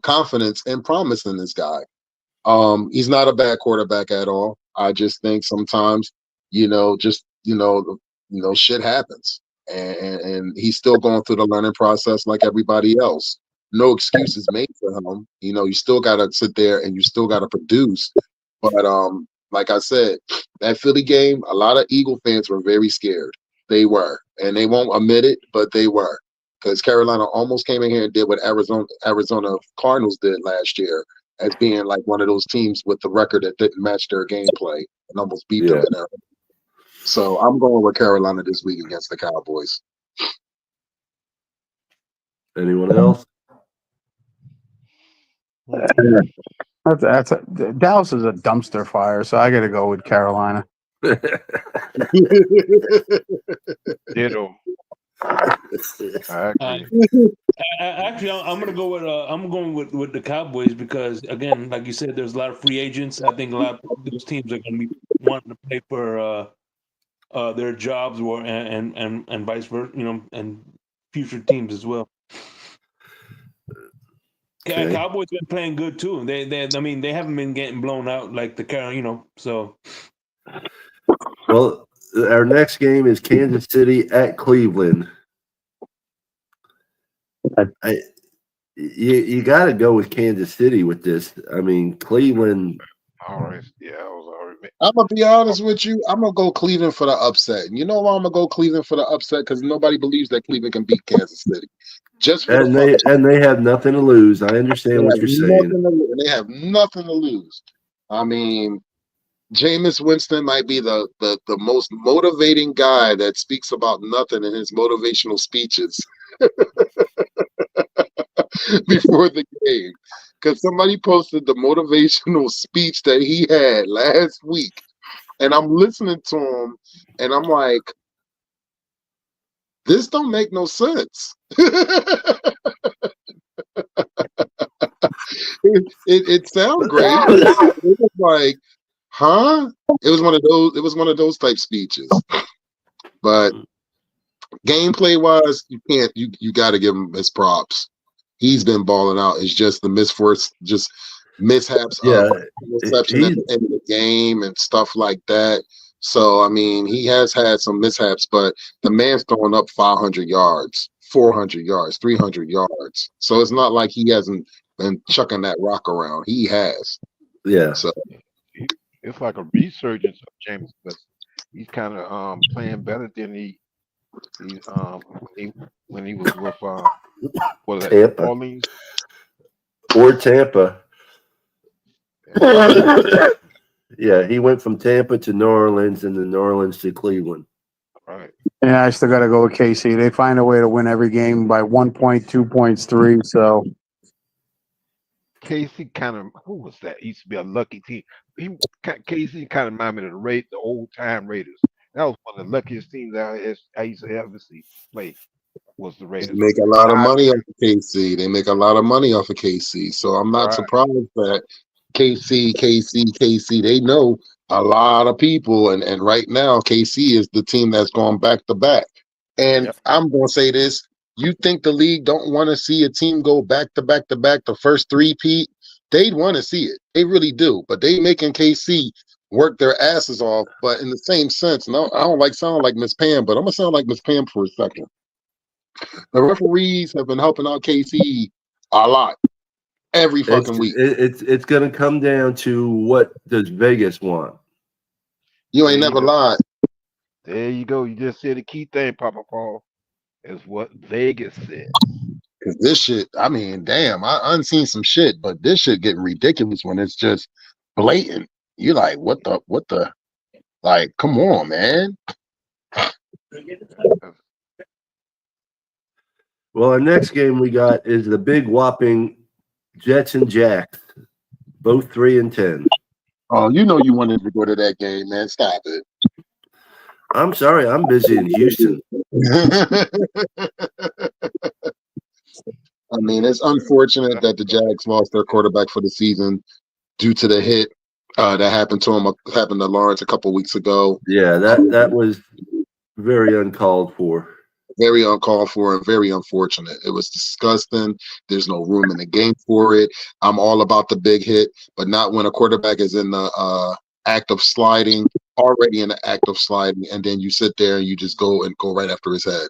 confidence and promise in this guy. He's not a bad quarterback at all. I just think sometimes, shit happens, and he's still going through the learning process like everybody else. No excuses made for him. You still got to sit there and you still got to produce. But like I said, that Philly game, a lot of Eagle fans were very scared. They were, and they won't admit it, but they were, because Carolina almost came in here and did what Arizona Cardinals did last year, as being like one of those teams with the record that didn't match their gameplay and almost beat them in there. So I'm going with Carolina this week against the Cowboys. Anyone else? Dallas is a dumpster fire, so I got to go with Carolina. Ditto. Actually, I'm gonna go with I'm going with the Cowboys because, again, like you said, there's a lot of free agents. I think a lot of those teams are going to be wanting to play for their jobs, and vice versa, and future teams as well. Okay. Cowboys been playing good too. They haven't been getting blown out like the Carolina, So, well, our next game is Kansas City at Cleveland. You got to go with Kansas City with this. I mean, Cleveland. All right. Yeah, I was already. I'm gonna be honest with you. I'm gonna go Cleveland for the upset. And you know why I'm gonna go Cleveland for the upset? Because nobody believes that Cleveland can beat Kansas City. They have nothing to lose. I understand what you're saying. They have nothing to lose. I mean, Jameis Winston might be the most motivating guy that speaks about nothing in his motivational speeches before the game. Because somebody posted the motivational speech that he had last week. And I'm listening to him, and I'm like, this don't make no sense. It sounds great. It was like, huh? It was one of those type speeches. But gameplay wise, you got to give him his props. He's been balling out. It's just the mishaps reception at the end of the game and stuff like that. So, I mean, he has had some mishaps, but the man's throwing up 500 yards, 400 yards, 300 yards. So it's not like he hasn't been chucking that rock around. He has. Yeah. So it's like a resurgence of James, but he's kind of playing better than he when he was with Tampa. Orleans Or Tampa. Yeah, he went from Tampa to New Orleans and then New Orleans to Cleveland. Right. Yeah, I still got to go with KC. They find a way to win every game by 1 point, 2 points, 3. So KC kind of who was that? He used to be a lucky team. KC kind of reminded me of the old time Raiders. That was one of the luckiest teams I used to ever see play. Was the They Raiders. make a lot of Now, money off of KC. They make a lot of money off of KC. So I'm not right. surprised that KC, they know a lot of people. And right now, KC is the team that's going back to back. And Yep. I'm going to say this. You think the league don't want to see a team go back to back to back the first three-peat? They'd want to see it. They really do. But they making KC work their asses off. But in the same sense, and I don't like sounding like Miss Pam, but I'm going to sound like Miss Pam for a second. The referees have been helping out KC a lot every fucking week. It's going to come down to what does Vegas want. You ain't never lied. There you go. You just said the key thing, Papa Paul, is what Vegas said. Cause this shit, I mean, damn, I unseen some shit, but this shit getting ridiculous when it's just blatant. You're like, what the, like, come on, man. Well, our next game we got is the big whopping Jets and Jacks, both 3-10. Oh, you know you wanted to go to that game, man. Stop it. I'm sorry, I'm busy in Houston. I mean, it's unfortunate that the Jags lost their quarterback for the season due to the hit that happened to Lawrence a couple weeks ago. Yeah, that was very uncalled for. Very uncalled for and very unfortunate. It was disgusting. There's no room in the game for it. I'm all about the big hit, but not when a quarterback is in the act of sliding, already in the act of sliding, and then you sit there and you just go right after his head.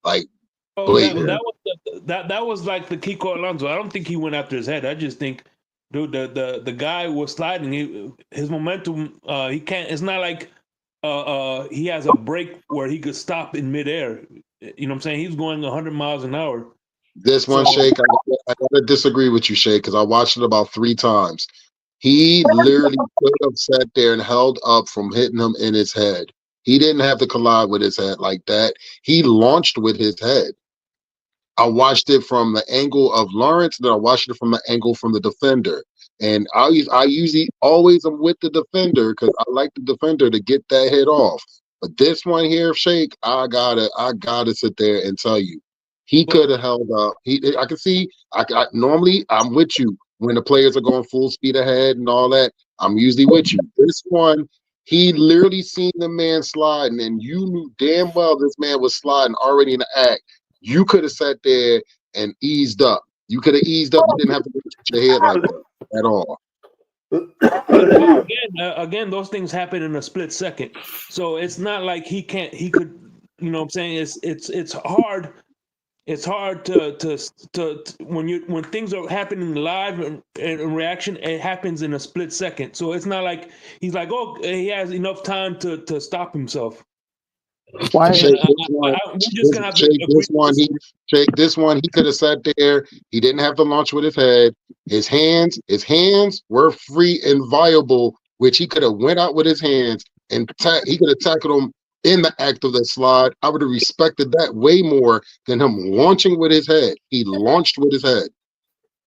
Like, that was like the Kiko Alonso. I don't think he went after his head. I just think, dude, the guy was sliding. His momentum, he can't. It's not like he has a break where he could stop in midair. You know what I'm saying? He's going 100 miles an hour. This one, Shake, I gotta disagree with you, Shake, because I watched it about 3 times. He literally could have sat there and held up from hitting him in his head. He didn't have to collide with his head like that. He launched with his head. I watched it from the angle of Lawrence, then I watched it from the angle from the defender. And I usually always am with the defender because I like the defender to get that hit off. But this one here, Shake, I gotta sit there and tell you, he could have held up. I can see. Normally I'm with you when the players are going full speed ahead and all that. I'm usually with you. This one, he literally seen the man sliding, and you knew damn well this man was sliding already in the act. You could have sat there and eased up. You could have eased up. You didn't have to put your head like that at all. Again, those things happen in a split second. So it's not like he could, you know what I'm saying? It's hard. It's hard to when things are happening live and reaction, it happens in a split second. So it's not like he's like, oh, he has enough time to stop himself. Why? This one, he could have sat there. He didn't have to launch with his head. His hands were free and viable, which he could have went out with his hands and he could have tackled him in the act of the slide. I would have respected that way more than him launching with his head. He launched with his head.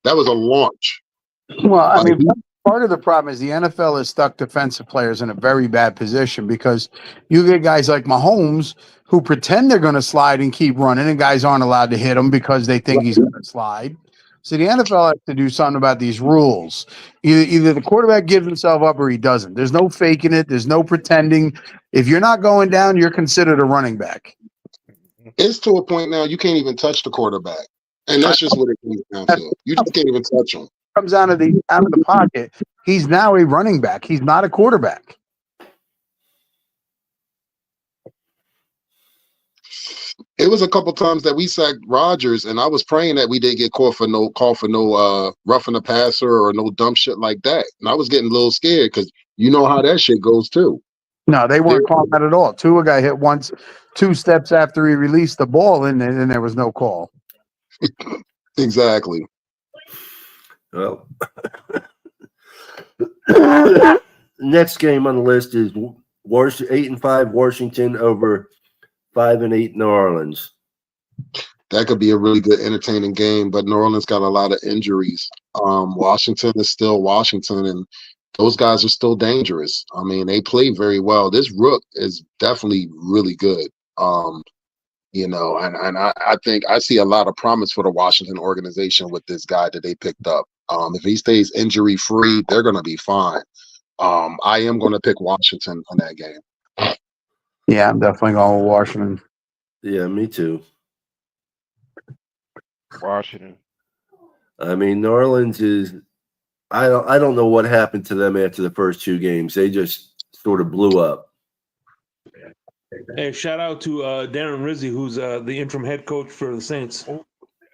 That was a launch. Well, I mean, part of the problem is the NFL has stuck defensive players in a very bad position because you get guys like Mahomes who pretend they're going to slide and keep running, and guys aren't allowed to hit him because they think he's going to slide. So the NFL has to do something about these rules. Either the quarterback gives himself up or he doesn't. There's no faking it. There's no pretending. If you're not going down, you're considered a running back. It's to a point now you can't even touch the quarterback. And that's just what it comes down to. You just can't even touch him. Comes out of the pocket, he's now a running back. He's not a quarterback. It was a couple times that we sacked Rodgers, and I was praying that we didn't get called for no roughing the passer or no dumb shit like that. And I was getting a little scared because you know how that shit goes too. No, they weren't calling that at all. Tua got hit once, 2 steps after he released the ball, and there was no call. Exactly. Well, next game on the list is 8-5 Washington over 5-8 New Orleans. That could be a really good, entertaining game. But New Orleans got a lot of injuries. Washington is still Washington, and those guys are still dangerous. I mean, they play very well. This Rook is definitely really good. And I think I see a lot of promise for the Washington organization with this guy that they picked up. If he stays injury free, they're going to be fine. I am going to pick Washington on that game. Yeah, I'm definitely going with Washington. Yeah, me too. Washington. I mean, New Orleans is. I don't know what happened to them after the first 2 games. They just sort of blew up. Hey, shout out to Darren Rizzi, who's the interim head coach for the Saints. Oh,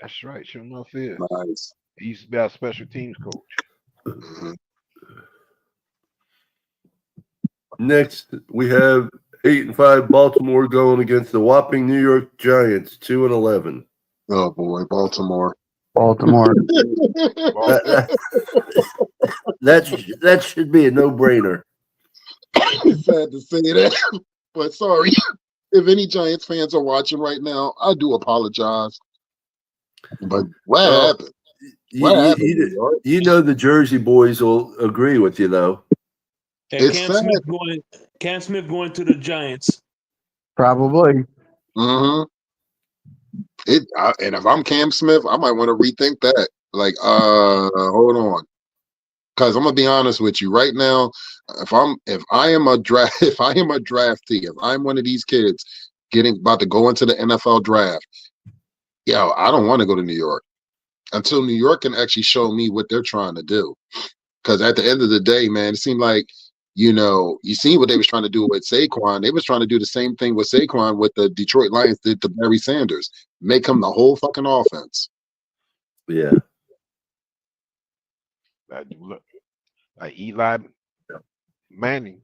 that's right. Sure enough, is. Nice. He used to be our special teams coach. Mhm. Next, we have 8-5 Baltimore going against the whopping New York Giants, 2-11. Oh boy, Baltimore. Baltimore. That should be a no-brainer. It's sad to say that, but sorry. If any Giants fans are watching right now, I do apologize. But what happened? What happened? New York? You know the Jersey boys will agree with you, though. And It's Cam Smith going to the Giants. Probably. Mm-hmm. And if I'm Cam Smith, I might want to rethink that. Like, hold on, because I'm gonna be honest with you right now. If I am a draftee, if I'm one of these kids about to go into the NFL draft, I don't want to go to New York until New York can actually show me what they're trying to do. Because at the end of the day, man, it seemed like, you see what they was trying to do with Saquon. They was trying to do the same thing with Saquon with the Detroit Lions did to Barry Sanders. Make him the whole fucking offense. Yeah. Like Eli Manning.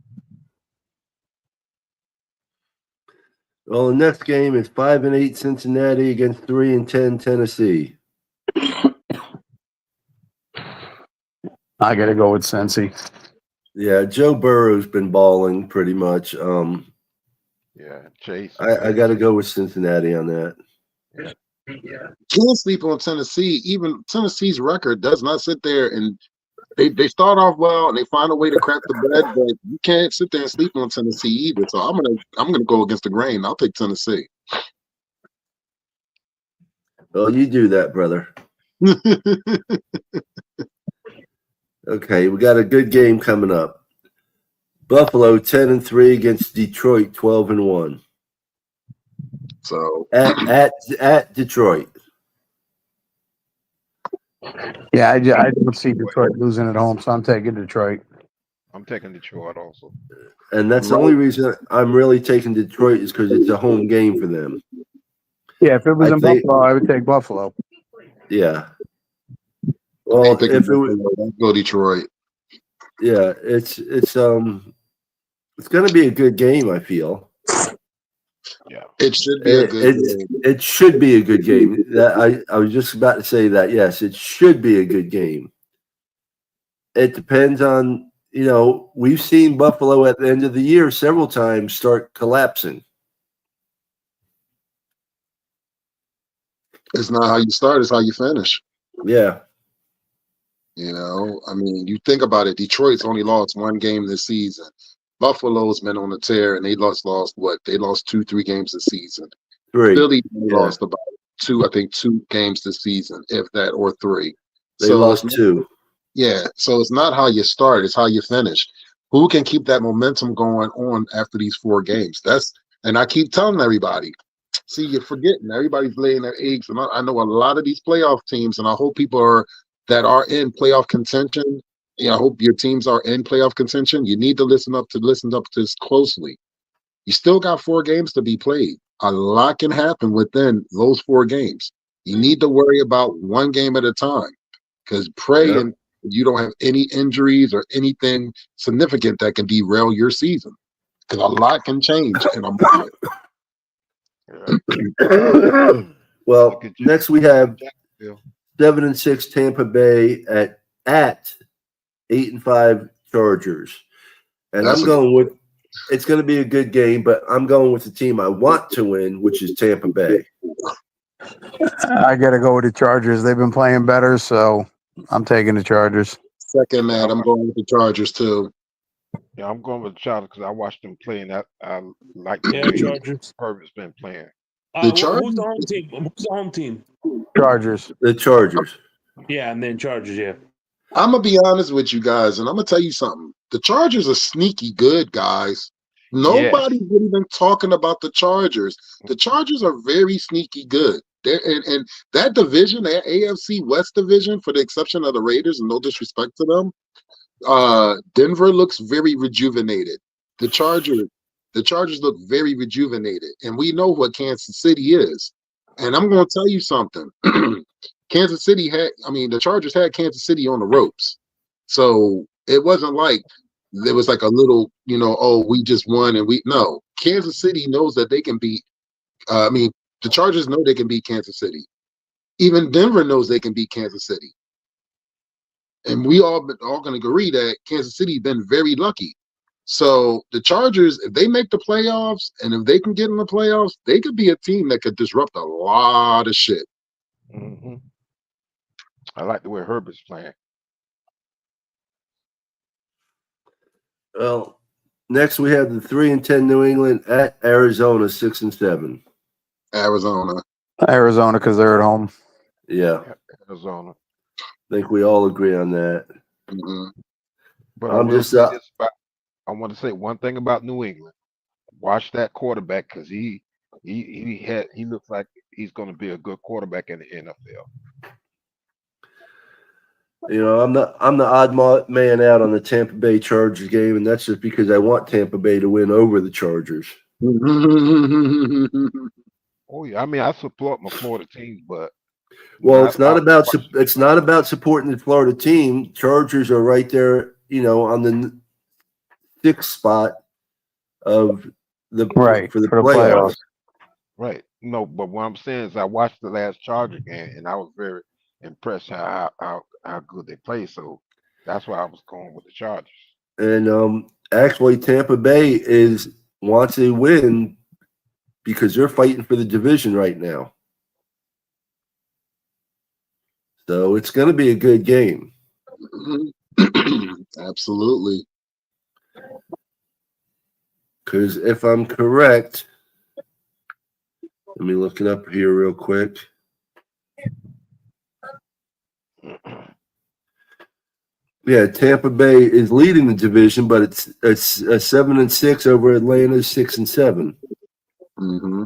Well, the next game is 5-8 Cincinnati against 3-10 Tennessee. I got to go with Cincy. Yeah, Joe Burrow's been balling pretty much. Yeah, Chase. I got to go with Cincinnati on that. Can't sleep on Tennessee. Even Tennessee's record does not sit there, and they start off well and they find a way to crack the bread, but you can't sit there and sleep on Tennessee either. So I'm gonna go against the grain. I'll take Tennessee. Well, you do that, brother. Okay, we got a good game coming up. Buffalo 10-3 against Detroit 12-1. So at Detroit. Yeah, I don't see Detroit losing at home, so I'm taking Detroit. I'm taking Detroit also. And that's the only reason I'm really taking Detroit is because it's a home game for them. Yeah, if it was in Buffalo, I would take Buffalo. Yeah. Well, if it was go Detroit. Yeah, it's going to be a good game, I feel. Yeah, it should be a good game. It should be a good game. I was just about to say that. Yes, it should be a good game. It depends on, we've seen Buffalo at the end of the year several times start collapsing. It's not how you start, it's how you finish. Yeah. I mean, you think about it, Detroit's only lost 1 game this season. Buffalo's been on the tear, and they lost what? They lost 2-3 games this season. 3. Philly lost about 2 games this season, if that, or 3. They lost 2. Yeah, so it's not how you start, it's how you finish. Who can keep that momentum going on after these 4 games? And I keep telling everybody, see, you're forgetting. Everybody's laying their eggs, and I know a lot of these playoff teams, and I hope people that are in playoff contention. I hope your teams are in playoff contention. You need to listen up to this closely. You still got 4 games to be played. A lot can happen within those 4 games. You need to worry about 1 game at a time, because praying you don't have any injuries or anything significant that can derail your season, because a lot can change in a moment. Well, next we have 7-6 Tampa Bay at 8-5 Chargers, and I'm going with. It's going to be a good game, but I'm going with the team I want to win, which is Tampa Bay. I got to go with the Chargers. They've been playing better, so I'm taking the Chargers. Second that, I'm going with the Chargers too. Yeah, I'm going with the Chargers because I watched them play, and I like Yeah, the way Chargers. Herbert's been playing. The Who's Chargers, the home team? Who's the home team? Chargers. The Chargers. Yeah, and then Chargers. Yeah. I'm gonna be honest with you guys, and I'm gonna tell you something. The Chargers are sneaky good, guys. Nobody's really been talking about the Chargers. The Chargers are very sneaky good. And that division, that AFC West division, for the exception of the Raiders, and no disrespect to them, Denver looks very rejuvenated. The Chargers look very rejuvenated, and we know what Kansas City is. And I'm going to tell you something. The Chargers had Kansas City on the ropes. So it wasn't like there was like a little, we just won no. Kansas City knows that they can beat. The Chargers know they can beat Kansas City. Even Denver knows they can beat Kansas City. And we all going to agree that Kansas City been very lucky. So the Chargers, if they make the playoffs and if they can get in the playoffs, they could be a team that could disrupt a lot of shit. Mm-hmm. I like the way Herbert's playing. Well, next we have the 3-10 New England at Arizona 6-7. Arizona, because they're at home. Yeah, Arizona. I think we all agree on that. Mm-hmm. But I'm I just want to say one thing about New England. Watch that quarterback because he looks like he's going to be a good quarterback in the NFL. I'm the odd man out on the Tampa Bay Chargers game, and that's just because I want Tampa Bay to win over the Chargers. Oh yeah, I support my Florida teams, but it's not about supporting the Florida team. Chargers are right there, on the 6th spot of the for the playoffs. Right. No, but what I'm saying is I watched the last Charger game and I was very impressed how good they play. So that's why I was going with the Chargers. And actually, Tampa Bay wants to win because they're fighting for the division right now. So it's going to be a good game. Absolutely. Because if I'm correct, let me look it up here real quick. Yeah, Tampa Bay is leading the division, but it's 7-6 over Atlanta's 6-7. Mm-hmm.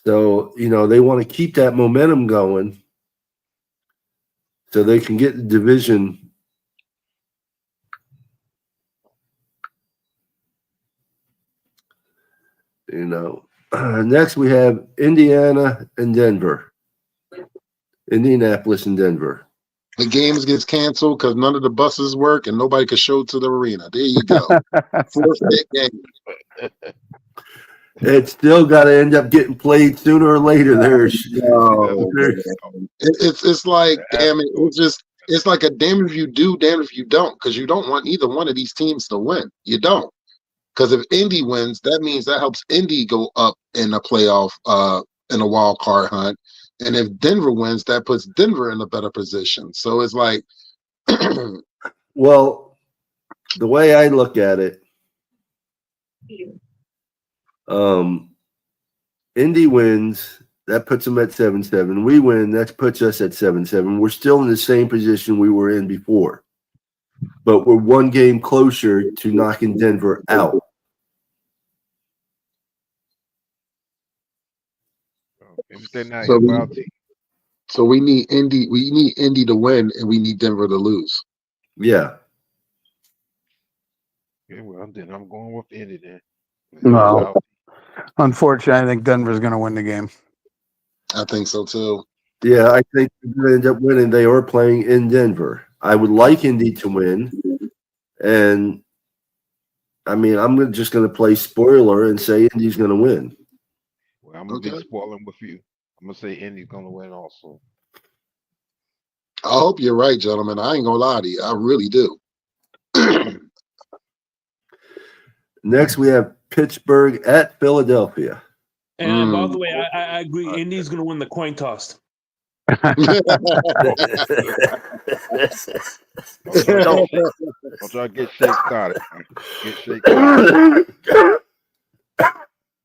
So they want to keep that momentum going, so they can get the division. Next we have Indiana and Denver. Indianapolis and Denver. The games gets canceled because none of the buses work and nobody can show to the arena. There you go. Forfeit game. It's still got to end up getting played sooner or later. It's like, damn it. It's like a damn if you do, damn if you don't, because you don't want either one of these teams to win. You don't. Because if Indy wins, that means that helps Indy go up in a playoff, in a wild card hunt. And if Denver wins, that puts Denver in a better position. So it's like, well, the way I look at it, Indy wins, that puts them at 7-7. We win, that puts us at 7-7. We're still in the same position we were in before, but we're one game closer to knocking Denver out. So we need Indy. We need Indy to win, and we need Denver to lose. Yeah. Okay, well then I'm going with Indy then. No, unfortunately, I think Denver's going to win the game. I think so too. Yeah, I think they're going to end up winning. They are playing in Denver. I would like Indy to win, and I'm just going to play spoiler and say Indy's going to win. Well, I'm going to be spoiling with you. I'm going to say Indy's going to win also. I hope you're right, gentlemen. I ain't going to lie to you. I really do. Next, we have Pittsburgh at Philadelphia. And by the way, I agree. Indy's going to win the coin toss. Don't try to get Shake started. Get Shake started.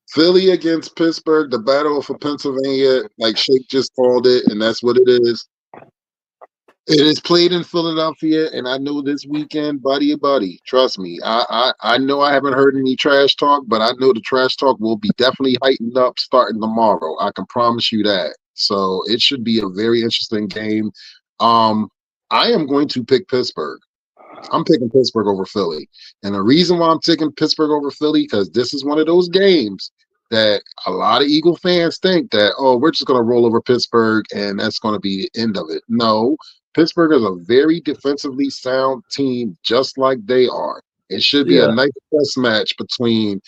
Philly against Pittsburgh, the battle for Pennsylvania, like Shake just called it, and that's what it is. It is played in Philadelphia, and I know this weekend, buddy. Trust me, I know I haven't heard any trash talk, but I know the trash talk will be definitely heightened up starting tomorrow. I can promise you that. So it should be a very interesting game. I am going to pick Pittsburgh. I'm picking Pittsburgh over Philly, and the reason why I'm taking Pittsburgh over Philly because this is one of those games that a lot of Eagle fans think that, oh, we're just going to roll over Pittsburgh and that's going to be the end of it. No, Pittsburgh is a very defensively sound team, just like they are. It should be a nice chess match between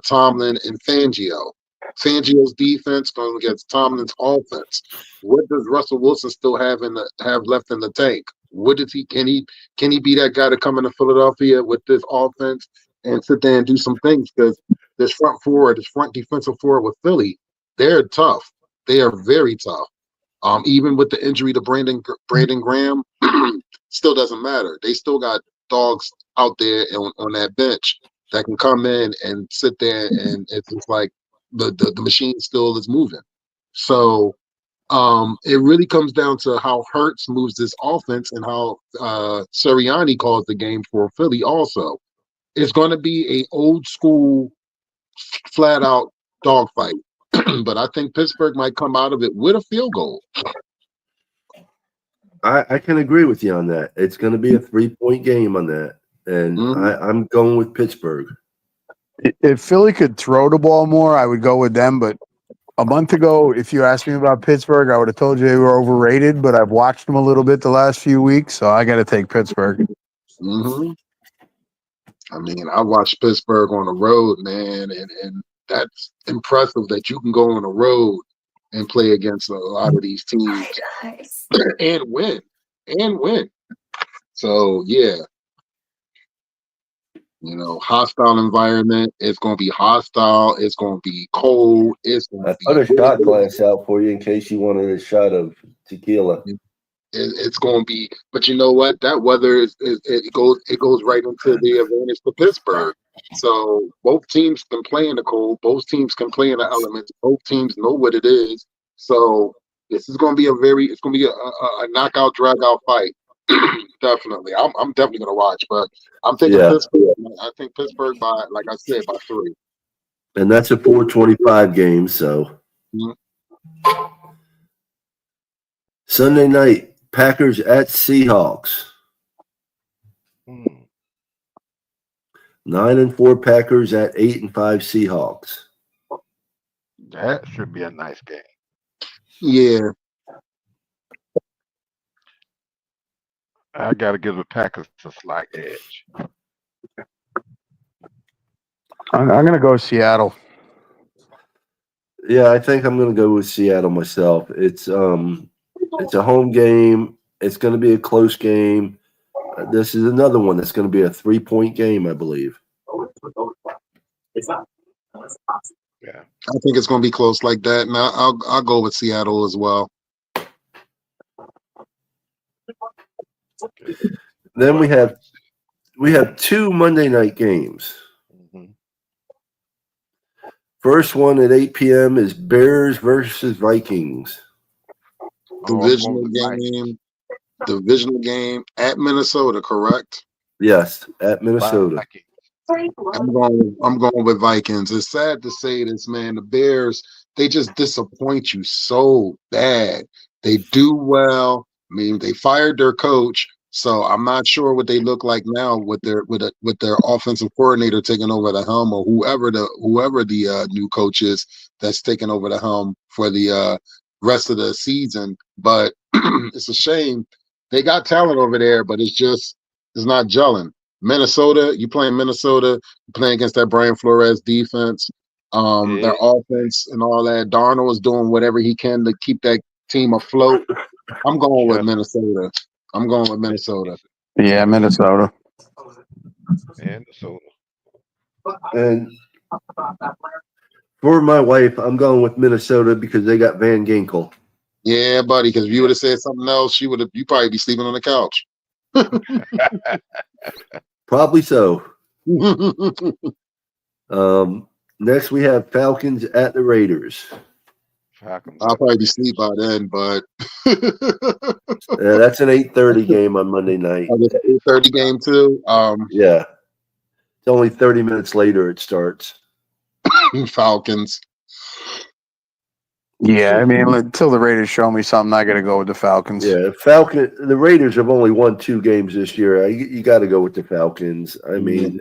Tomlin and Fangio. Fangio's defense going against Tomlin's offense. What does Russell Wilson still have left in the tank? What does he can he be that guy to come into Philadelphia with this offense and sit there and do some things? Because this front defensive forward with Philly, they're tough. They are very tough. Even with the injury to Brandon Graham, still doesn't matter. They still got dogs out there on that bench that can come in and sit there, and it's just like the machine still is moving. So it really comes down to how Hurts moves this offense and how Sirianni calls the game for Philly also. It's going to be a old school, flat out dogfight. But I think Pittsburgh might come out of it with a field goal. I can agree with you on that. It's going to be a 3-point game on that. And I'm going with Pittsburgh. If Philly could throw the ball more, I would go with them. But a month ago, if you asked me about Pittsburgh, I would have told you they were overrated. But I've watched them a little bit the last few weeks, so I got to take Pittsburgh. I mean, I watched Pittsburgh on the road, man, and that's impressive that you can go on the road and play against a lot of these teams and win. So, yeah. You know, hostile environment. It's going to be hostile. It's going to be cold. It's going to be. I put a shot glass out for you in case you wanted a shot of tequila. It's going to be, but you know what? That weather it goes right into the advantage for Pittsburgh. So both teams can play in the cold. Both teams can play in the elements. Both teams know what it is. So this is going to be a knockout, drag out fight. Definitely, I'm definitely going to watch. But I'm thinking Pittsburgh. I think Pittsburgh by 3. And that's a 4:25 game. So Sunday night. Packers at Seahawks. 9-4 Packers at 8-5 Seahawks. That should be a nice game. Yeah. I got to give the Packers a slight edge. I'm going to go Seattle. Yeah, I think I'm going to go with Seattle myself. It's a home game. It's going to be a close game. This is another one that's going to be a 3-point game, I believe. Yeah, I think it's going to be close like that. And I'll go with Seattle as well. Then we have 2 Monday night games. First one at 8 p.m. is Bears versus Vikings. Divisional game at Minnesota, correct? Yes, at Minnesota. I'm going with Vikings. It's sad to say this, man. The Bears, they just disappoint you so bad. They do well. I mean, they fired their coach, so I'm not sure what they look like now with their offensive coordinator taking over the helm, or whoever the new coach is that's taking over the helm for the rest of the season. But it's a shame. They got talent over there, but it's not gelling. Minnesota, you playing against that Brian Flores defense, their offense and all that. Darnold is doing whatever he can to keep that team afloat. I'm going with Minnesota. Yeah, Minnesota. And so, And For my wife, I'm going with Minnesota because they got Van Ginkel. Yeah, buddy. Because if you would have said something else, you probably be sleeping on the couch. Probably so. Next, we have Falcons at the Raiders. Falcons I'll at probably be the asleep by then, but That's an 8:30 game on Monday night. I guess 8:30 game too. Yeah. It's only 30 minutes later it starts. Falcons. Yeah, I mean, until the Raiders show me something, I got to go with the Falcons. Yeah, the Raiders have only won 2 games this year. You got to go with the Falcons. I mean,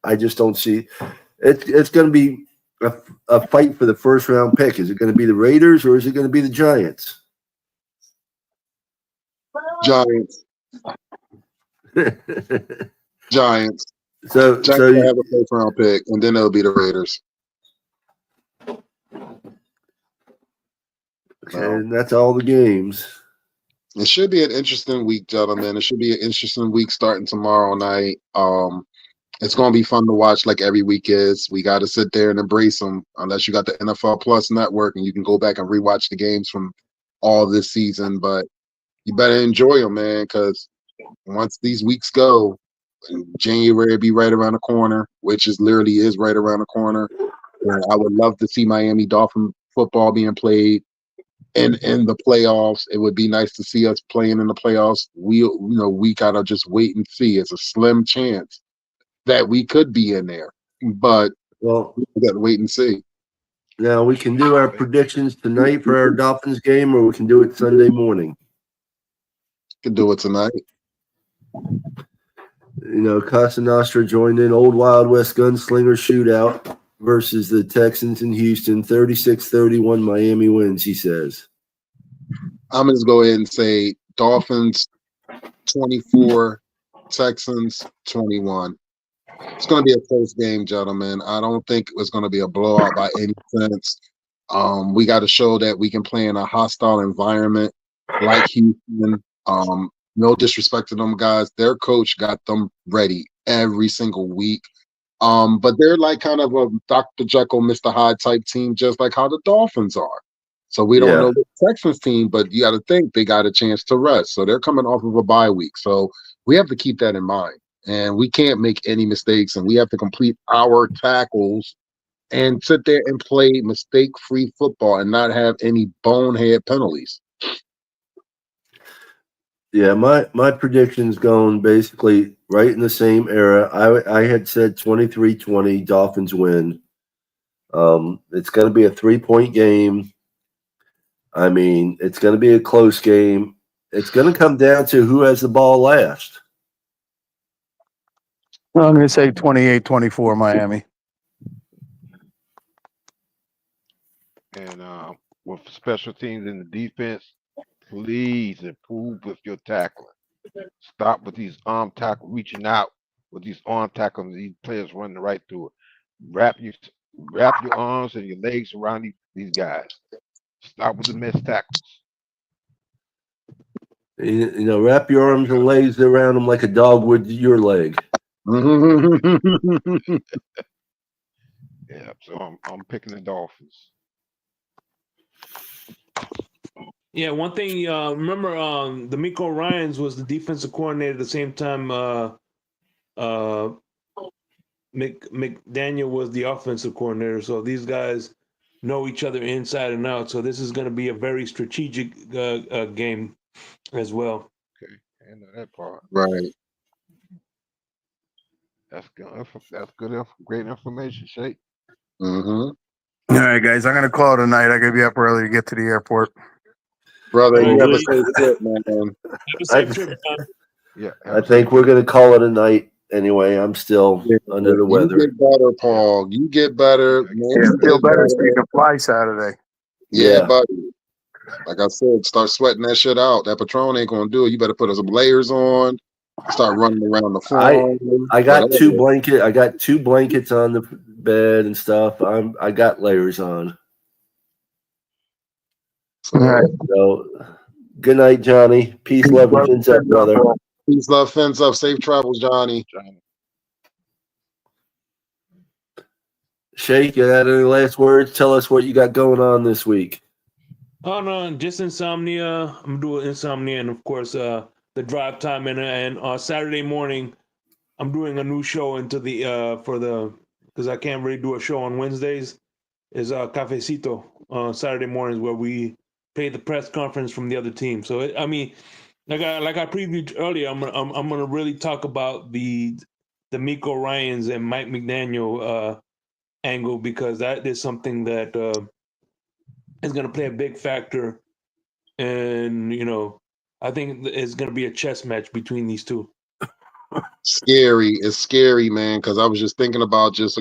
I just don't see it's going to be a fight for the first round pick. Is it going to be the Raiders or is it going to be the Giants? Giants. Giants. So Giants will have a first round pick, and then it'll be the Raiders. And that's all the games. It should be an interesting week, gentlemen. It should be an interesting week starting tomorrow night. It's going to be fun to watch like every week is. We got to sit there and embrace them unless you got the NFL Plus network and you can go back and rewatch the games from all this season. But you better enjoy them, man, because once these weeks go, January will be right around the corner, which literally is right around the corner. And I would love to see Miami Dolphin football being played in the playoffs. It would be nice to see us playing in the playoffs. We gotta just wait and see. It's a slim chance that we could be in there, but we gotta wait and see. Now we can do our predictions tonight for our Dolphins game, or we can do it Sunday morning. Can do it tonight. Casa Nostra joined in Old Wild West Gunslinger Shootout versus the Texans in Houston. 36-31 Miami wins, he says. I'm going to go ahead and say Dolphins 24, Texans 21. It's going to be a close game, gentlemen. I don't think it's going to be a blowout by any sense. We got to show that we can play in a hostile environment like Houston. No disrespect to them guys. Their coach got them ready every single week. But they're like kind of a Dr. Jekyll, Mr. Hyde type team, just like how the Dolphins are. So we don't know the Texans team, but you got to think they got a chance to rest. So they're coming off of a bye week. So we have to keep that in mind. And we can't make any mistakes. And we have to complete our tackles and sit there and play mistake-free football and not have any bonehead penalties. Yeah, my prediction's going basically right in the same era. I had said 23-20 Dolphins win. It's going to be a 3-point game. I mean, it's going to be a close game. It's going to come down to who has the ball last. Well, I'm going to say 28-24 Miami. And with special teams in the defense, please improve with your tackling. Stop with these arm tackle reaching out with these arm tackles. These players running right through it. Wrap your arms and your legs around these guys. Stop with the missed tackles. Wrap your arms and legs around them like a dog would your leg. Yeah, so I'm picking the Dolphins. Yeah, one thing. Remember, D'Amico Ryans was the defensive coordinator at the same time. McDaniel was the offensive coordinator. So these guys know each other inside and out. So this is going to be a very strategic game as well. Okay, I know that part. Right. That's good. That's good. Great information, Shake. Mm-hmm. All right, guys, I'm going to call it a night. I got to be up early to get to the airport. Brother, you have a safe trip, man. Yeah, I think we're going to call it a night anyway. I'm still under the weather. You get better, Paul. You get better. Man. You feel better so you can fly Saturday. Yeah, buddy. Like I said, start sweating that shit out. That Patron ain't going to do it. You better put some layers on. Start running around the phone. I got two blankets. I got 2 blankets on the bed and stuff. I got layers on. All right. So, good night, Johnny. Peace, love, and fins up, brother. Peace, love, fins up. Safe travels, Johnny. Shake, you got any last words? Tell us what you got going on this week. Oh no, just insomnia. I'm doing insomnia, and of course, the drive time. And on Saturday morning, I'm doing a new show into the because I can't really do a show on Wednesdays. Is Cafecito on Saturday mornings where we play the press conference from the other team. So I mean, like I previewed earlier, I'm gonna really talk about the Miko Ryans and Mike McDaniel angle, because that is something that is going to play a big factor, and I think it's going to be a chess match between these two. Scary. It's scary, man, because I was just thinking about just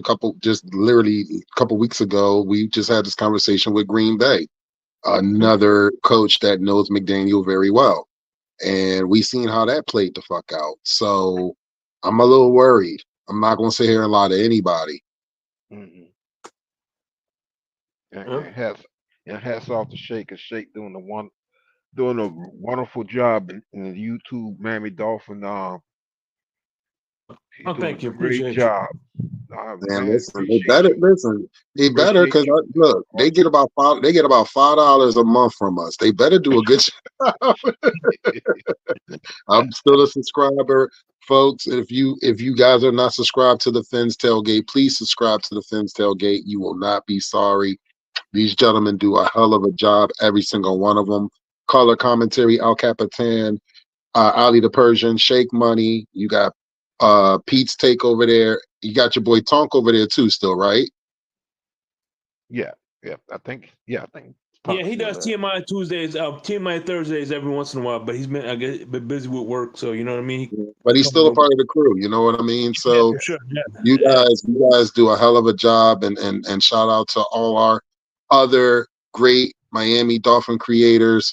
literally a couple weeks ago, we just had this conversation with Green Bay, another coach that knows McDaniel very well. And we seen how that played the fuck out. So I'm a little worried. I'm not going to sit here and lie to anybody. Mm-hmm. And hats off to Shake, and Shake doing a wonderful job in the YouTube Miami Dolphin. He's doing thank you. a great Appreciate job. Man, listen, they better because look, they get about $5 a month from us. They better do a good job. I'm still a subscriber, folks. If you guys are not subscribed to the Fins Tailgate, please subscribe to the Fins Tailgate. You will not be sorry. These gentlemen do a hell of a job, every single one of them. Color commentary, Al Capitan, Ali the Persian, Shake Money. You got Pete's Take over there. You got your boy Tonk over there too, still, right? Yeah. I think. Yeah, he does TMI Tuesdays, TMI Thursdays every once in a while, but he's been busy with work, so you know what I mean. But he's still a part of the crew, you know what I mean. So for sure. Yeah. you guys do a hell of a job, and shout out to all our other great Miami Dolphin creators,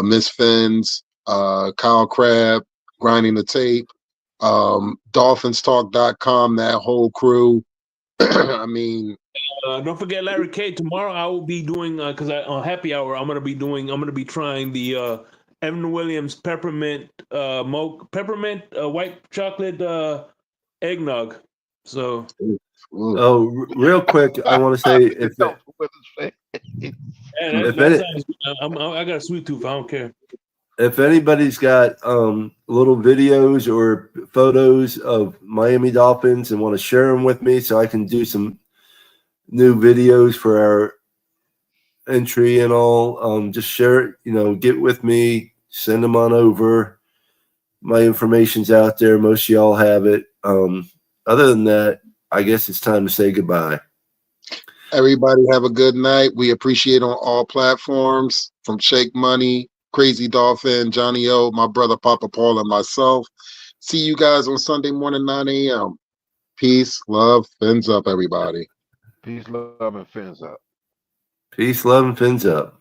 Miss Fins, Kyle Crabb, Grinding the Tape, DolphinsTalk.com, that whole crew. I mean, don't forget Larry K. Tomorrow I will be doing because on Happy Hour I'm gonna be trying the Evan Williams peppermint white chocolate eggnog. So real quick, I want to say I got a sweet tooth. I don't care. If anybody's got little videos or photos of Miami Dolphins and want to share them with me so I can do some new videos for our entry and all, just share it, get with me, send them on over. My information's out there. Most of y'all have it. Other than that, I guess it's time to say goodbye. Everybody have a good night. We appreciate on all platforms, from Shake Money, Crazy Dolphin, Johnny O, my brother Papa Paul, and myself. See you guys on Sunday morning, 9 a.m. Peace, love, fins up, everybody. Peace, love, and fins up. Peace, love, and fins up.